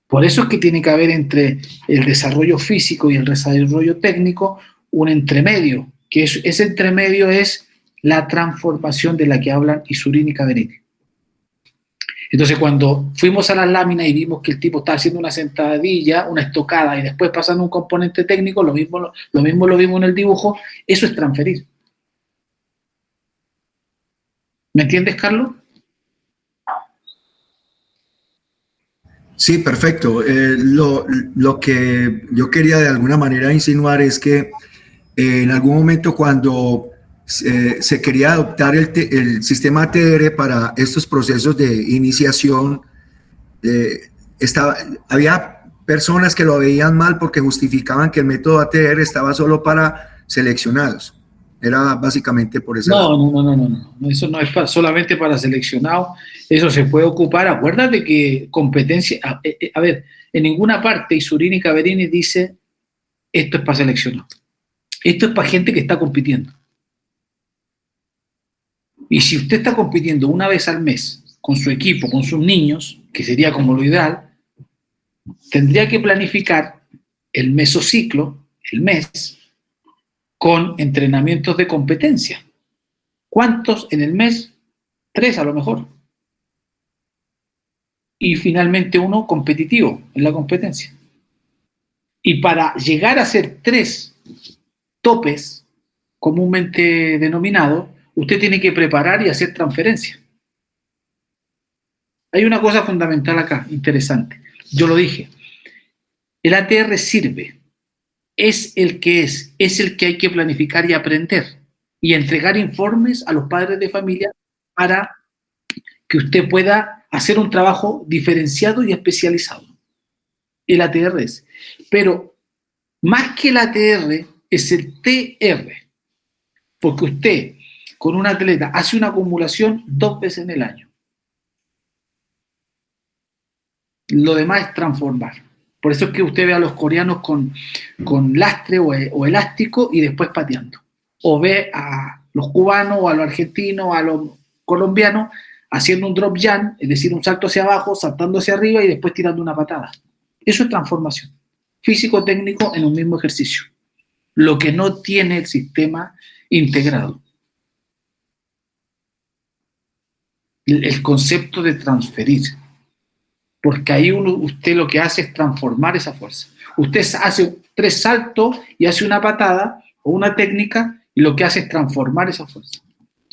Por eso es que tiene que haber entre el desarrollo físico y el desarrollo técnico un entremedio, que ese entremedio es la transformación de la que hablan Isurini y Caverini. Entonces, cuando fuimos a las láminas y vimos que el tipo estaba haciendo una sentadilla, una estocada, y después pasando un componente técnico, lo mismo lo vimos en el dibujo, eso es transferir. ¿Me entiendes, Carlos? Sí, perfecto. Lo que yo quería de alguna manera insinuar es que en algún momento cuando se quería adoptar el sistema ATR para estos procesos de iniciación, había personas que lo veían mal porque justificaban que el método ATR estaba solo para seleccionados. Era básicamente por eso. No. Eso no es solamente para seleccionados. Eso se puede ocupar. Acuérdate que competencia... A ver, en ninguna parte Isurini y Caverini dice esto es para seleccionados. Esto es para gente que está compitiendo. Y si usted está compitiendo una vez al mes con su equipo, con sus niños, que sería como lo ideal, tendría que planificar el mesociclo, el mes, con entrenamientos de competencia. ¿Cuántos en el mes? 3 a lo mejor. Y finalmente uno competitivo en la competencia. Y para llegar a ser 3 topes, comúnmente denominados, usted tiene que preparar y hacer transferencia. Hay una cosa fundamental acá, interesante. Yo lo dije. El ATR sirve. Es el que hay que planificar y aprender. Y entregar informes a los padres de familia para que usted pueda hacer un trabajo diferenciado y especializado. El ATR es. Pero más que el ATR es el TR. Porque usted con un atleta hace una acumulación 2 veces en el año. Lo demás es transformar. Por eso es que usted ve a los coreanos con lastre o elástico y después pateando. O ve a los cubanos o a los argentinos o a los colombianos haciendo un drop jump, es decir, un salto hacia abajo, saltando hacia arriba y después tirando una patada. Eso es transformación. Físico-técnico en un mismo ejercicio. Lo que no tiene el sistema integrado. El concepto de transferir. Porque ahí usted lo que hace es transformar esa fuerza. Usted hace 3 saltos y hace una patada o una técnica y lo que hace es transformar esa fuerza.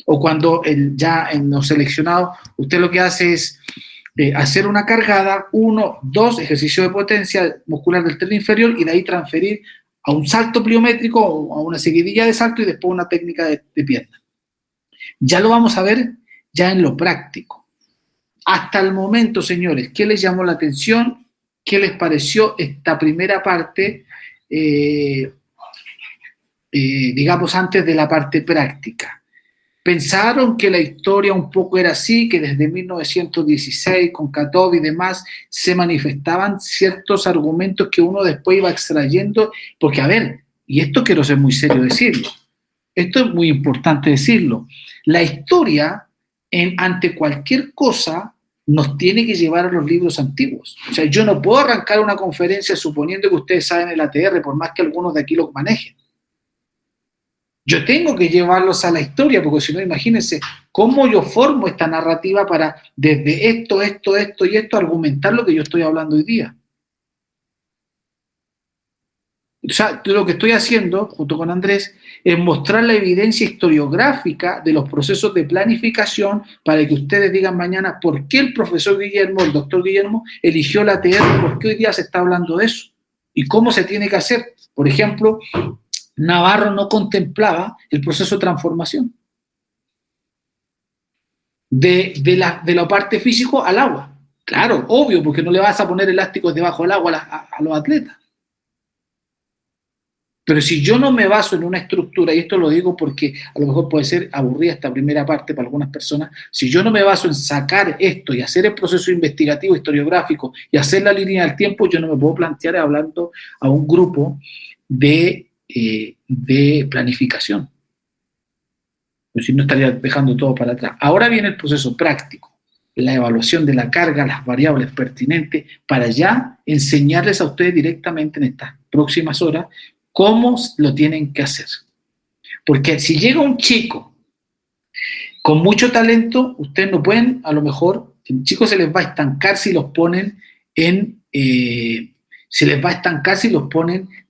O cuando ya en los seleccionados, usted lo que hace es hacer una cargada, 1, 2, ejercicio de potencia muscular del tren inferior y de ahí transferir a un salto pliométrico o a una seguidilla de salto y después una técnica de pierna. Ya lo vamos a ver ya en lo práctico. Hasta el momento, señores, ¿qué les llamó la atención? ¿Qué les pareció esta primera parte, digamos, antes de la parte práctica? ¿Pensaron que la historia un poco era así, que desde 1916 con Katov y demás se manifestaban ciertos argumentos que uno después iba extrayendo? Porque, a ver, y esto quiero ser muy serio decirlo, esto es muy importante decirlo, la historia ante cualquier cosa nos tiene que llevar a los libros antiguos. O sea, yo no puedo arrancar una conferencia suponiendo que ustedes saben el ATR, por más que algunos de aquí lo manejen. Yo tengo que llevarlos a la historia, porque si no, imagínense cómo yo formo esta narrativa para, desde esto y esto, argumentar lo que yo estoy hablando hoy día. O sea, lo que estoy haciendo, junto con Andrés, es mostrar la evidencia historiográfica de los procesos de planificación para que ustedes digan mañana por qué el profesor Guillermo, el doctor Guillermo, eligió la ATR, por qué hoy día se está hablando de eso y cómo se tiene que hacer. Por ejemplo, Navarro no contemplaba el proceso de transformación de la parte físico al agua. Claro, obvio, porque no le vas a poner elásticos debajo del agua a los atletas. Pero si yo no me baso en una estructura, y esto lo digo porque a lo mejor puede ser aburrida esta primera parte para algunas personas, si yo no me baso en sacar esto y hacer el proceso investigativo, historiográfico y hacer la línea del tiempo, yo no me puedo plantear hablando a un grupo de planificación. Pues si no estaría dejando todo para atrás. Ahora viene el proceso práctico, la evaluación de la carga, las variables pertinentes, para ya enseñarles a ustedes directamente en estas próximas horas cómo lo tienen que hacer. Porque si llega un chico con mucho talento, ustedes no pueden, a lo mejor, el chico se les va a estancar si los ponen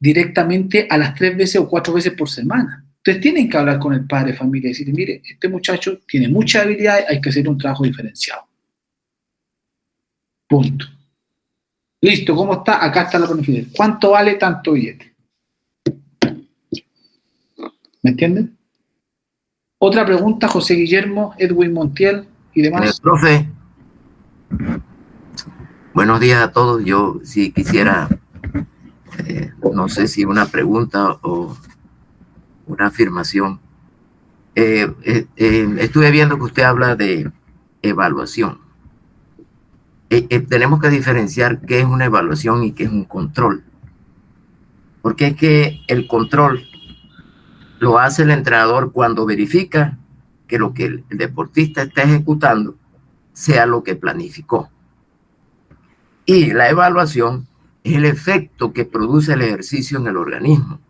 directamente a las 3 veces o 4 veces por semana. Ustedes tienen que hablar con el padre de familia y decir, mire, este muchacho tiene mucha habilidad, hay que hacer un trabajo diferenciado. Punto. Listo, ¿cómo está? Acá está la planificación. ¿Cuánto vale tanto billete? ¿Me entienden? Otra pregunta, José Guillermo, Edwin Montiel y demás. Profe, buenos días a todos. Yo sí quisiera, no sé si una pregunta o una afirmación. Estuve viendo que usted habla de evaluación. Tenemos que diferenciar qué es una evaluación y qué es un control. Porque es que el control lo hace el entrenador cuando verifica que lo que el deportista está ejecutando sea lo que planificó. Y la evaluación es el efecto que produce el ejercicio en el organismo.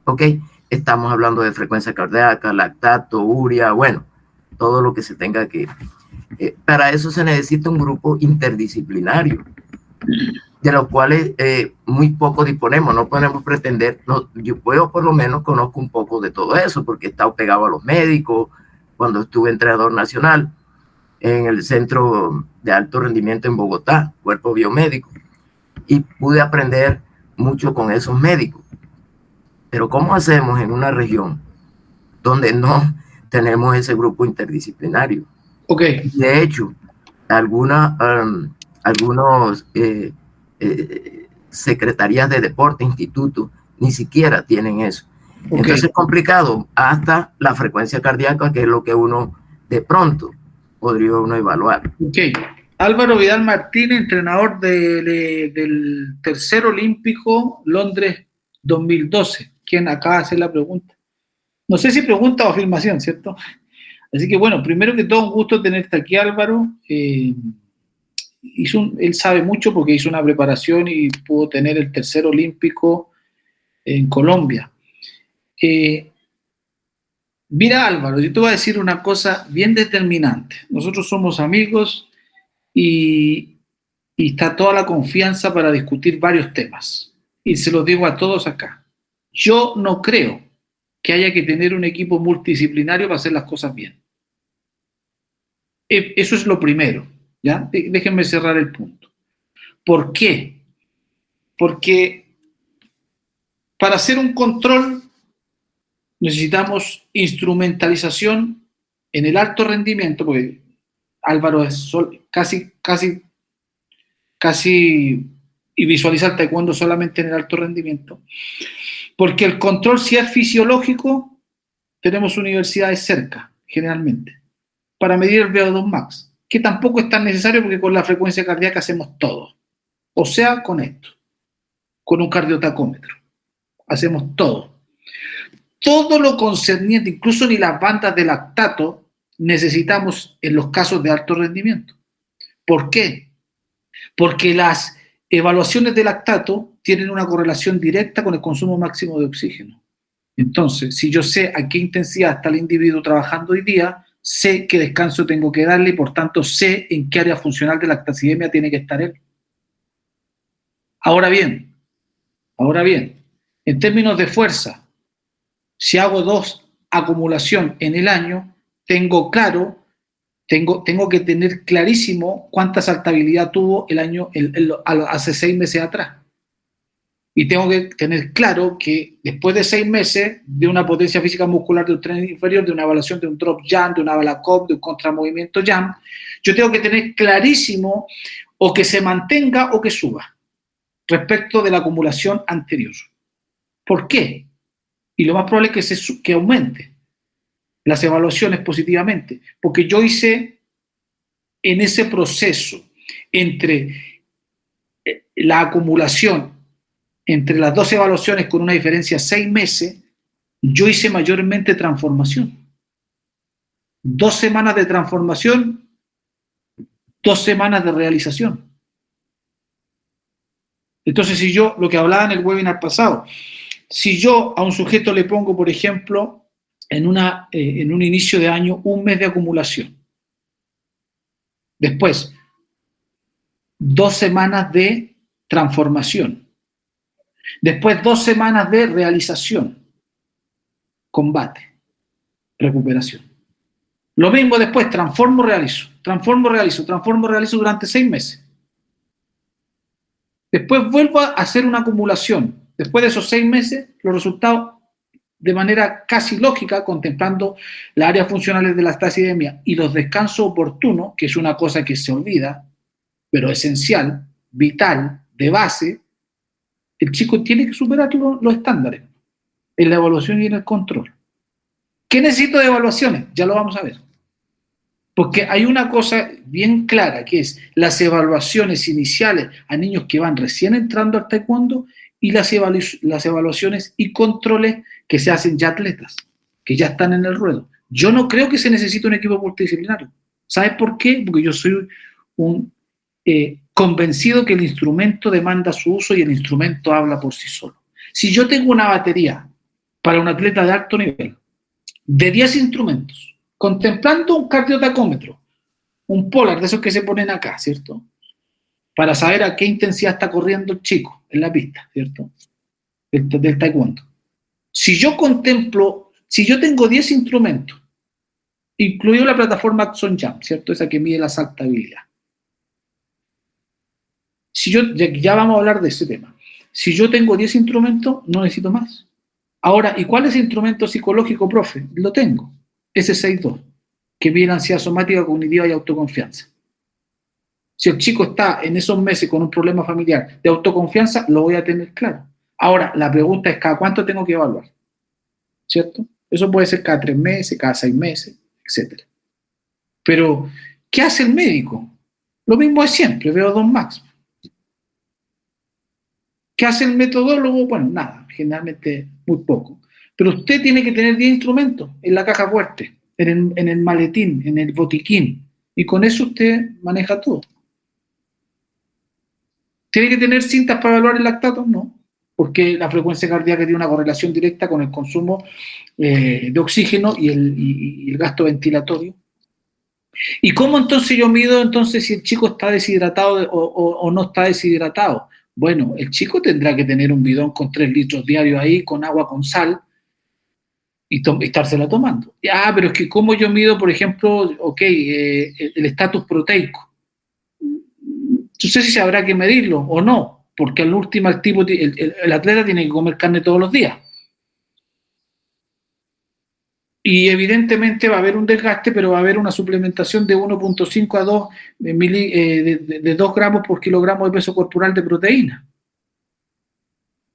¿Ok? Estamos hablando de frecuencia cardíaca, lactato, urea, bueno, todo lo que se tenga que... para eso se necesita un grupo interdisciplinario, de los cuales muy poco disponemos. No podemos pretender, no, yo por lo menos conozco un poco de todo eso, porque he estado pegado a los médicos, cuando estuve entrenador nacional en el Centro de Alto Rendimiento en Bogotá, Cuerpo Biomédico, y pude aprender mucho con esos médicos. Pero ¿cómo hacemos en una región donde tenemos ese grupo interdisciplinario? Ok. De hecho, algunos secretarías de deporte, institutos, ni siquiera tienen eso. Okay. Entonces es complicado, hasta la frecuencia cardíaca, que es lo que uno de pronto podría uno evaluar. Ok. Álvaro Vidal Martínez, entrenador del tercer olímpico Londres 2012, quien acaba de hacer la pregunta. No sé si pregunta o afirmación, ¿cierto? Así que bueno, primero que todo, un gusto tenerte aquí, Álvaro. Él sabe mucho porque hizo una preparación y pudo tener el tercer olímpico en Colombia. Mira, Álvaro, yo te voy a decir una cosa bien determinante. Nosotros somos amigos y está toda la confianza para discutir varios temas. Y se los digo a todos acá. Yo no creo que haya que tener un equipo multidisciplinario para hacer las cosas bien. Eso es lo primero, ¿ya? Déjenme cerrar el punto. ¿Por qué? Porque para hacer un control necesitamos instrumentalización en el alto rendimiento, porque Álvaro es casi y visualiza el taekwondo solamente en el alto rendimiento. Porque el control, si es fisiológico, tenemos universidades cerca, generalmente, para medir el VO2 max, que tampoco es tan necesario porque con la frecuencia cardíaca hacemos todo. O sea, con esto, con un cardiotacómetro, hacemos todo. Todo lo concerniente, incluso ni las bandas de lactato, necesitamos en los casos de alto rendimiento. ¿Por qué? Porque las evaluaciones de lactato tienen una correlación directa con el consumo máximo de oxígeno. Entonces, si yo sé a qué intensidad está el individuo trabajando hoy día, sé qué descanso tengo que darle y por tanto sé en qué área funcional de lactacidemia tiene que estar él. Ahora bien, en términos de fuerza, si hago 2 acumulación en el año, tengo que tener clarísimo cuánta saltabilidad tuvo hace 6 meses atrás. Y tengo que tener claro que después de 6 meses de una potencia física muscular de un tren inferior, de una evaluación de un drop jump, de una bala cop, de un contramovimiento jump, yo tengo que tener clarísimo o que se mantenga o que suba respecto de la acumulación anterior. ¿Por qué? Y lo más probable es que aumente las evaluaciones positivamente, porque yo hice en ese proceso entre la acumulación, entre las 2 evaluaciones con una diferencia de 6 meses, yo hice mayormente transformación. 2 semanas de transformación, 2 semanas de realización. Entonces, si yo, lo que hablaba en el webinar pasado, si yo a un sujeto le pongo, por ejemplo, en un inicio de año, 1 mes de acumulación. Después, 2 semanas de transformación. Después, 2 semanas de realización. Combate. Recuperación. Lo mismo después, transformo, realizo durante 6 meses. Después vuelvo a hacer una acumulación. Después de esos 6 meses, los resultados de manera casi lógica, contemplando las áreas funcionales de la lactacidemia y los descansos oportunos, que es una cosa que se olvida, pero esencial, vital, de base, el chico tiene que superar los estándares en la evaluación y en el control. ¿Qué necesito de evaluaciones? Ya lo vamos a ver. Porque hay una cosa bien clara, que es las evaluaciones iniciales a niños que van recién entrando al taekwondo y las evaluaciones y controles que se hacen ya atletas, que ya están en el ruedo. Yo no creo que se necesite un equipo multidisciplinario. ¿Sabes por qué? Porque yo soy un convencido que el instrumento demanda su uso y el instrumento habla por sí solo. Si yo tengo una batería para un atleta de alto nivel de 10 instrumentos, contemplando un cardiotacómetro, un polar de esos que se ponen acá, ¿cierto? Para saber a qué intensidad está corriendo el chico en la pista, ¿cierto? Del taekwondo. Si yo tengo 10 instrumentos, incluido la plataforma Axon Jump, ¿cierto? Esa que mide la saltabilidad. Ya vamos a hablar de ese tema. Si yo tengo 10 instrumentos, no necesito más. Ahora, ¿y cuál es el instrumento psicológico, profe? Lo tengo. S62, que mide la ansiedad somática, cognitiva y autoconfianza. Si el chico está en esos meses con un problema familiar de autoconfianza, lo voy a tener claro. Ahora, la pregunta es ¿cada cuánto tengo que evaluar? ¿Cierto? Eso puede ser cada 3 meses, cada 6 meses, etc. Pero, ¿qué hace el médico? Lo mismo es siempre, VO2 max. ¿Qué hace el metodólogo? Bueno, nada, generalmente muy poco. Pero usted tiene que tener 10 instrumentos en la caja fuerte, en el maletín, en el botiquín, y con eso usted maneja todo. ¿Tiene que tener cintas para evaluar el lactato? No, porque la frecuencia cardíaca tiene una correlación directa con el consumo de oxígeno y el gasto ventilatorio. ¿Y cómo entonces yo mido entonces si el chico está deshidratado o no está deshidratado? Bueno, el chico tendrá que tener un bidón con 3 litros diarios ahí, con agua con sal, y estársela tomando. Ah, pero es que ¿cómo yo mido, por ejemplo, el estatus proteico? No sé si habrá que medirlo o no, porque al último el atleta tiene que comer carne todos los días. Y evidentemente va a haber un desgaste, pero va a haber una suplementación de 1.5 a 2 de 2 gramos por kilogramo de peso corporal de proteína.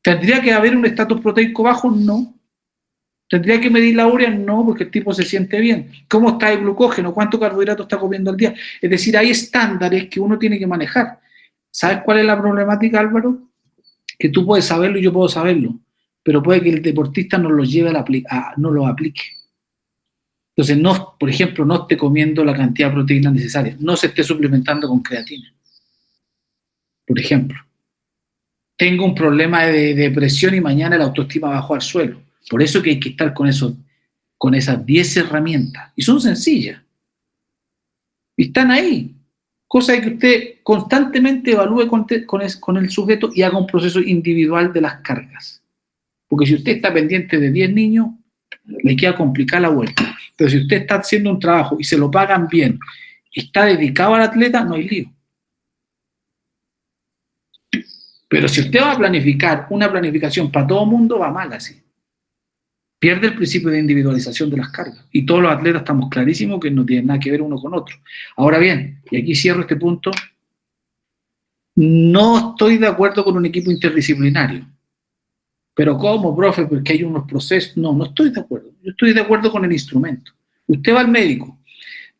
¿Tendría que haber un estatus proteico bajo? No. ¿Tendría que medir la urea? No, porque el tipo se siente bien. ¿Cómo está el glucógeno? ¿Cuánto carbohidrato está comiendo al día? Es decir, hay estándares que uno tiene que manejar. ¿Sabes cuál es la problemática, Álvaro? Que tú puedes saberlo y yo puedo saberlo, pero puede que el deportista no lo lleve no lo aplique. Entonces, no, por ejemplo, no esté comiendo la cantidad de proteínas necesarias, no se esté suplementando con creatina. Por ejemplo, tengo un problema de depresión y mañana la autoestima bajó al suelo. Por eso que hay que estar con esas 10 herramientas. Y son sencillas. Y están ahí. Cosa de que usted constantemente evalúe con el sujeto y haga un proceso individual de las cargas. Porque si usted está pendiente de 10 niños, le queda complicada la vuelta. Pero si usted está haciendo un trabajo y se lo pagan bien, y está dedicado al atleta, no hay lío. Pero si usted va a planificar una planificación para todo el mundo, va mal así. Pierde el principio de individualización de las cargas. Y todos los atletas estamos clarísimos que no tienen nada que ver uno con otro. Ahora bien, y aquí cierro este punto, no estoy de acuerdo con un equipo interdisciplinario. Pero ¿cómo, profe? Porque hay unos procesos. No estoy de acuerdo. Yo estoy de acuerdo con el instrumento. Usted va al médico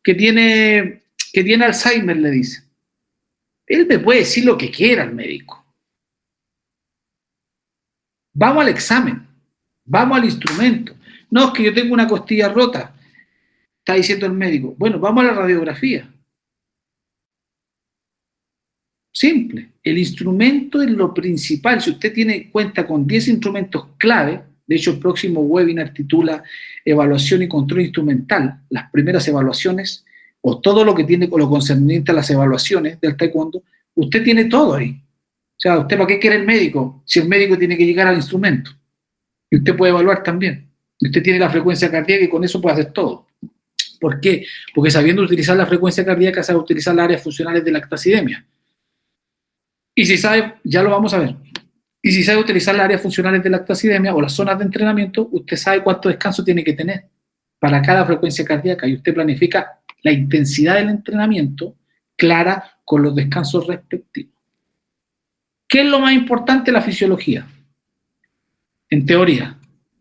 que tiene Alzheimer, le dice. Él me puede decir lo que quiera al médico. Vamos al examen. Vamos al instrumento. No, es que yo tengo una costilla rota, está diciendo el médico. Bueno, vamos a la radiografía. Simple. El instrumento es lo principal. Si usted cuenta con 10 instrumentos clave, de hecho el próximo webinar titula Evaluación y Control Instrumental, las primeras evaluaciones, o todo lo que tiene con lo concerniente a las evaluaciones del taekwondo, usted tiene todo ahí. O sea, ¿usted para qué quiere el médico? Si el médico tiene que llegar al instrumento. Y usted puede evaluar también. Usted tiene la frecuencia cardíaca y con eso puede hacer todo. ¿Por qué? Porque sabiendo utilizar la frecuencia cardíaca sabe utilizar las áreas funcionales de lactacidemia. Y si sabe, ya lo vamos a ver, y si sabe utilizar las áreas funcionales de lactacidemia o las zonas de entrenamiento, usted sabe cuánto descanso tiene que tener para cada frecuencia cardíaca y usted planifica la intensidad del entrenamiento clara con los descansos respectivos. ¿Qué es lo más importante? La fisiología. En teoría.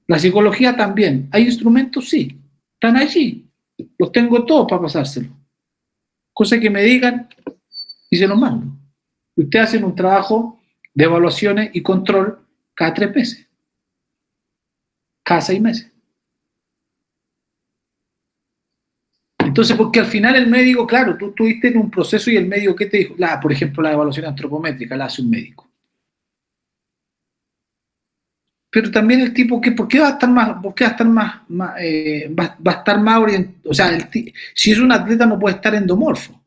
La psicología también. ¿Hay instrumentos? Sí. Están allí. Los tengo todos para pasárselo. Cosa que me digan y se los mando. Ustedes hacen un trabajo de evaluaciones y control cada 3 meses. Cada 6 meses. Entonces, porque al final el médico, claro, tú estuviste en un proceso y el médico, ¿qué te dijo? Por ejemplo, la evaluación antropométrica la hace un médico. Pero también el tipo, ¿por qué va a estar más, va a estar más orientado? O sea, si es un atleta no puede estar endomorfo.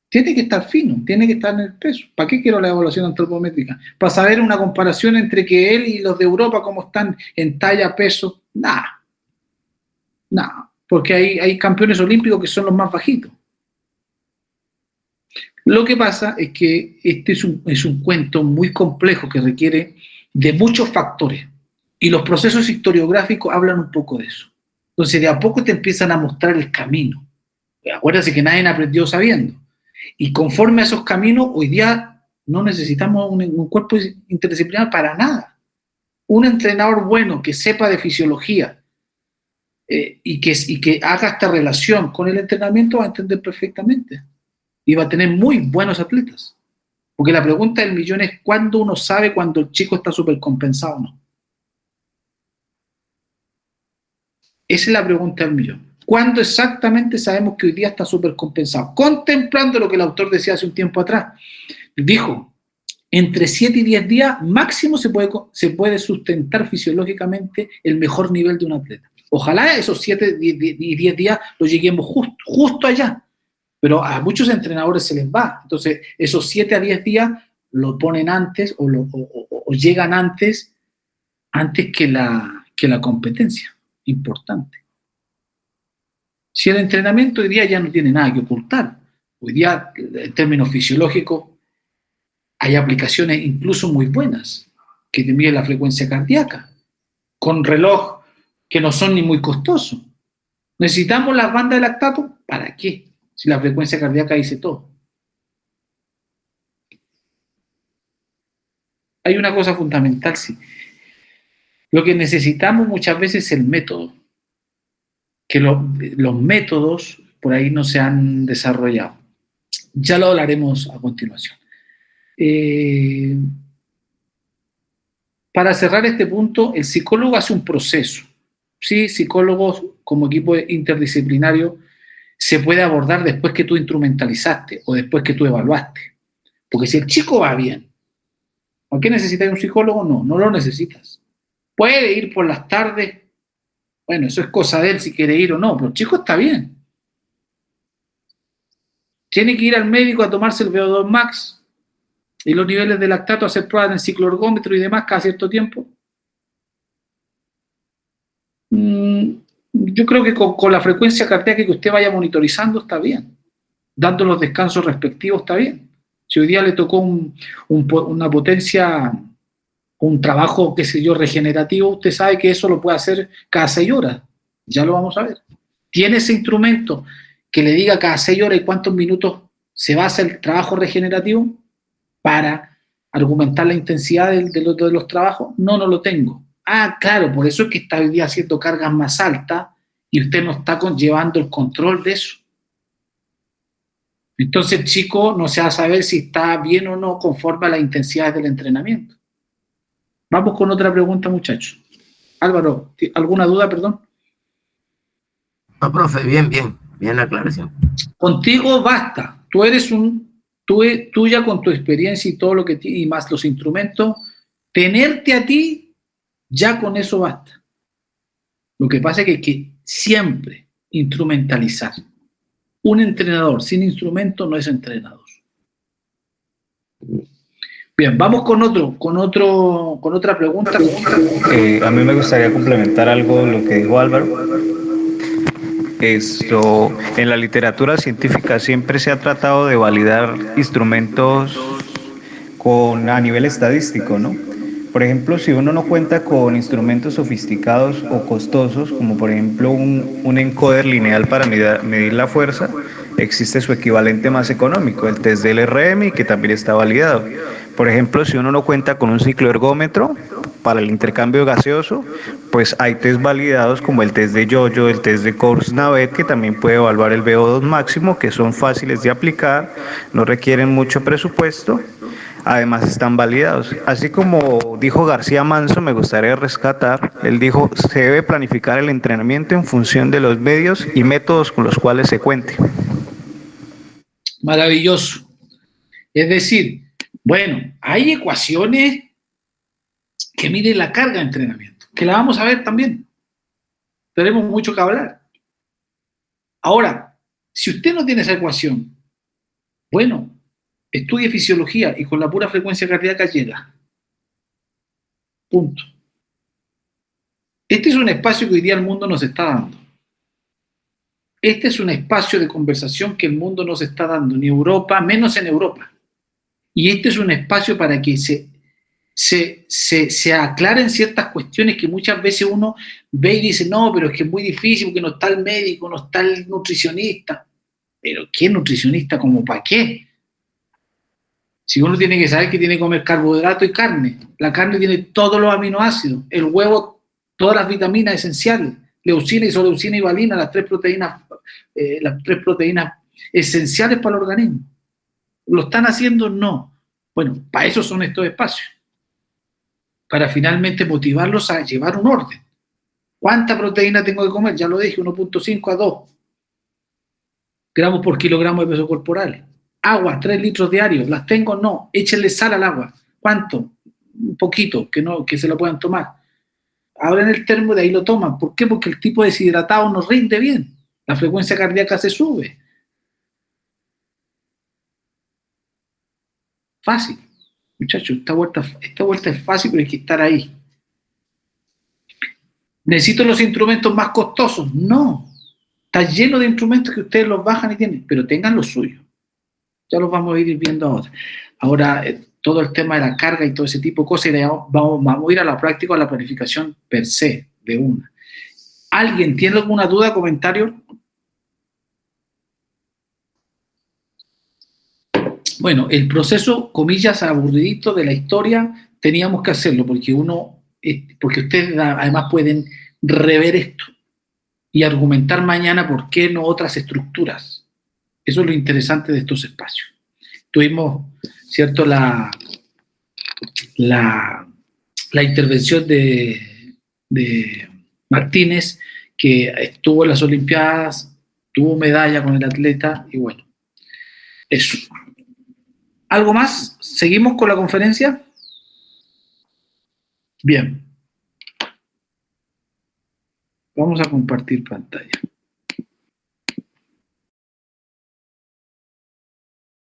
Tiene que estar fino, tiene que estar en el peso. ¿Para qué quiero la evaluación antropométrica? ¿Para saber una comparación entre que él y los de Europa, cómo están en talla, peso? Nada. Porque hay campeones olímpicos que son los más bajitos. Lo que pasa es que este es un cuento muy complejo que requiere de muchos factores. Y los procesos historiográficos hablan un poco de eso. Entonces, de a poco te empiezan a mostrar el camino. Acuérdense que nadie aprendió sabiendo. Y conforme a esos caminos, hoy día no necesitamos un cuerpo interdisciplinar para nada. Un entrenador bueno que sepa de fisiología y que haga esta relación con el entrenamiento va a entender perfectamente. Y va a tener muy buenos atletas. Porque la pregunta del millón es ¿cuándo uno sabe cuando el chico está súper compensado o no? Esa es la pregunta del millón. ¿Cuándo exactamente sabemos que hoy día está súper compensado? Contemplando lo que el autor decía hace un tiempo atrás. Dijo, entre 7 y 10 días máximo se puede sustentar fisiológicamente el mejor nivel de un atleta. Ojalá esos 7 y 10 días lo lleguemos justo allá. Pero a muchos entrenadores se les va. Entonces, esos 7 a 10 días lo ponen antes o llegan antes que la competencia. Importante. Si el entrenamiento hoy día ya no tiene nada que ocultar, hoy día, en términos fisiológicos, hay aplicaciones incluso muy buenas que te miden la frecuencia cardíaca, con reloj que no son ni muy costosos. ¿Necesitamos las bandas de lactato? ¿Para qué? Si la frecuencia cardíaca dice todo. Hay una cosa fundamental, sí. Lo que necesitamos muchas veces es el método. Que los métodos por ahí no se han desarrollado. Ya lo hablaremos a continuación. Para cerrar este punto, el psicólogo hace un proceso. Sí, psicólogos como equipo interdisciplinario se puede abordar después que tú instrumentalizaste o después que tú evaluaste. Porque si el chico va bien, ¿por qué necesitas un psicólogo? No lo necesitas. Puede ir por las tardes. Bueno, eso es cosa de él si quiere ir o no, pero el chico está bien. Tiene que ir al médico a tomarse el VO2 max y los niveles de lactato, hacer pruebas en el cicloergómetro y demás cada cierto tiempo. Yo creo que con la frecuencia cardíaca que usted vaya monitorizando está bien. Dando los descansos respectivos está bien. Si hoy día le tocó una potencia, un trabajo, qué sé yo, regenerativo, usted sabe que eso lo puede hacer cada 6 horas. Ya lo vamos a ver. ¿Tiene ese instrumento que le diga cada 6 horas y cuántos minutos se va a hacer el trabajo regenerativo para argumentar la intensidad de los trabajos? No lo tengo. Claro, por eso es que está hoy día haciendo cargas más altas y usted no está llevando el control de eso. Entonces el chico no se va a saber si está bien o no conforme a las intensidades del entrenamiento. Vamos con otra pregunta, muchachos. Álvaro, ¿alguna duda, perdón? No, profe, bien la aclaración. Contigo basta. Tú eres tú ya con tu experiencia y todo lo que tienes y más los instrumentos, tenerte a ti, ya con eso basta. Lo que pasa es que hay que siempre instrumentalizar. Un entrenador sin instrumento no es entrenador. Bien, vamos con otra pregunta. A mí me gustaría complementar algo lo que dijo Álvaro. En la literatura científica siempre se ha tratado de validar instrumentos a nivel estadístico, ¿no? Por ejemplo, si uno no cuenta con instrumentos sofisticados o costosos, como por ejemplo un encoder lineal para medir la fuerza, existe su equivalente más económico, el test del RMI, que también está validado. Por ejemplo, si uno no cuenta con un cicloergómetro para el intercambio gaseoso, pues hay test validados como el test de Yo-Yo, el test de Cours-Navet, que también puede evaluar el VO2 máximo, que son fáciles de aplicar, no requieren mucho presupuesto. además están validados. Así como dijo García Manso, me gustaría rescatar, él dijo, se debe planificar el entrenamiento en función de los medios y métodos con los cuales se cuente. Maravilloso. Es decir, bueno, hay ecuaciones que miden la carga de entrenamiento, que la vamos a ver también. Tenemos mucho que hablar. Ahora, si usted no tiene esa ecuación, bueno, estudie fisiología y con la pura frecuencia cardíaca llega. Punto. Este es un espacio que hoy día el mundo nos está dando. Este es un espacio de conversación que el mundo nos está dando, ni Europa, menos en Europa. Y este es un espacio para que se aclaren ciertas cuestiones que muchas veces uno ve y dice, no, pero es que es muy difícil porque no está el médico, no está el nutricionista. Pero ¿qué nutricionista? ¿Como para qué? Si uno tiene que saber que tiene que comer carbohidrato y carne. La carne tiene todos los aminoácidos, el huevo, todas las vitaminas esenciales, leucina, isoleucina y valina, las tres proteínas esenciales para el organismo. ¿Lo están haciendo? No. Bueno, para eso son estos espacios. Para finalmente motivarlos a llevar un orden. ¿Cuánta proteína tengo que comer? Ya lo dije, 1.5 a 2 gramos por kilogramo de peso corporal. Agua, 3 litros diarios. ¿Las tengo? No. Échenle sal al agua. ¿Cuánto? Un poquito, que se lo puedan tomar. Abren el termo y de ahí lo toman. ¿Por qué? Porque el tipo deshidratado no rinde bien. La frecuencia cardíaca se sube. Fácil. Muchachos, esta vuelta es fácil, pero hay que estar ahí. ¿Necesito los instrumentos más costosos? No. Está lleno de instrumentos que ustedes los bajan y tienen, pero tengan los suyos. Ya los vamos a ir viendo ahora. Ahora, todo el tema de la carga y todo ese tipo de cosas, vamos a ir a la práctica, a la planificación per se, de una. ¿Alguien tiene alguna duda, comentario? Bueno, el proceso, comillas, aburridito de la historia, teníamos que hacerlo, porque ustedes además pueden rever esto y argumentar mañana por qué no otras estructuras. Eso es lo interesante de estos espacios. Tuvimos, ¿cierto?, la intervención de Martínez, que estuvo en las Olimpiadas, tuvo medalla con el atleta, y bueno, eso. ¿Algo más? ¿Seguimos con la conferencia? Bien. Vamos a compartir pantalla.